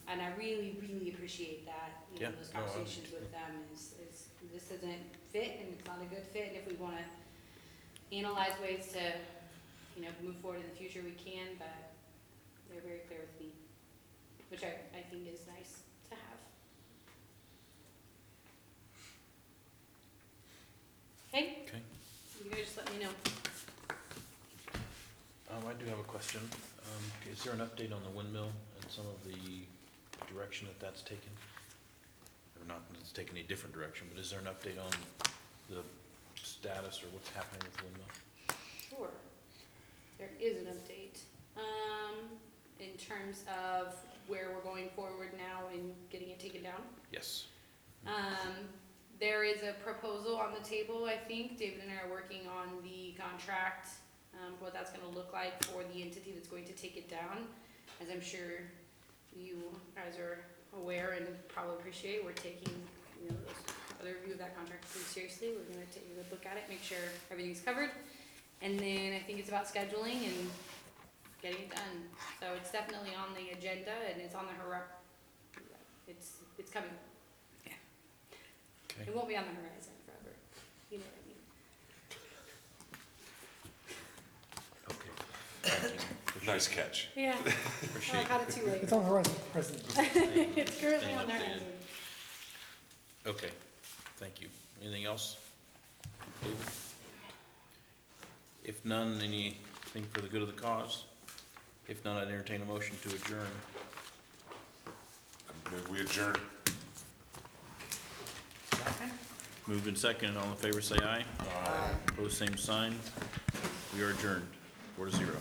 and I really, really appreciate that, you know, those conversations with them is this doesn't fit, and it's not a good fit, and if we wanna analyze ways to, you know, move forward in the future, we can, but they're very clear with me, which I think is nice to have. Okay? Okay. You guys just let me know. I do have a question. Is there an update on the windmill and some of the direction that that's taken? Or not that it's taken a different direction, but is there an update on the status or what's happening with the windmill? Sure. There is an update, in terms of where we're going forward now in getting it taken down. Yes. There is a proposal on the table, I think. David and I are working on the contract, what that's gonna look like for the entity that's going to take it down. As I'm sure you guys are aware and probably appreciate, we're taking, you know, the review of that contract pretty seriously. We're gonna take a good look at it, make sure everything's covered. And then I think it's about scheduling and getting it done. So it's definitely on the agenda and it's on the it's coming. Okay. It won't be on the horizon forever. You know what I mean? Okay. Thank you. Nice catch. Yeah. Appreciate I caught it too late. It's on the horizon, President. It's currently Staying on the updated. horizon. Okay, thank you. Anything else? David? If none, anything for the good of the cause? If not, I'd entertain a motion to adjourn. We adjourn. Moved and second, all in favor say aye. Aye. Opposed, same sign. We are adjourned, 4-0.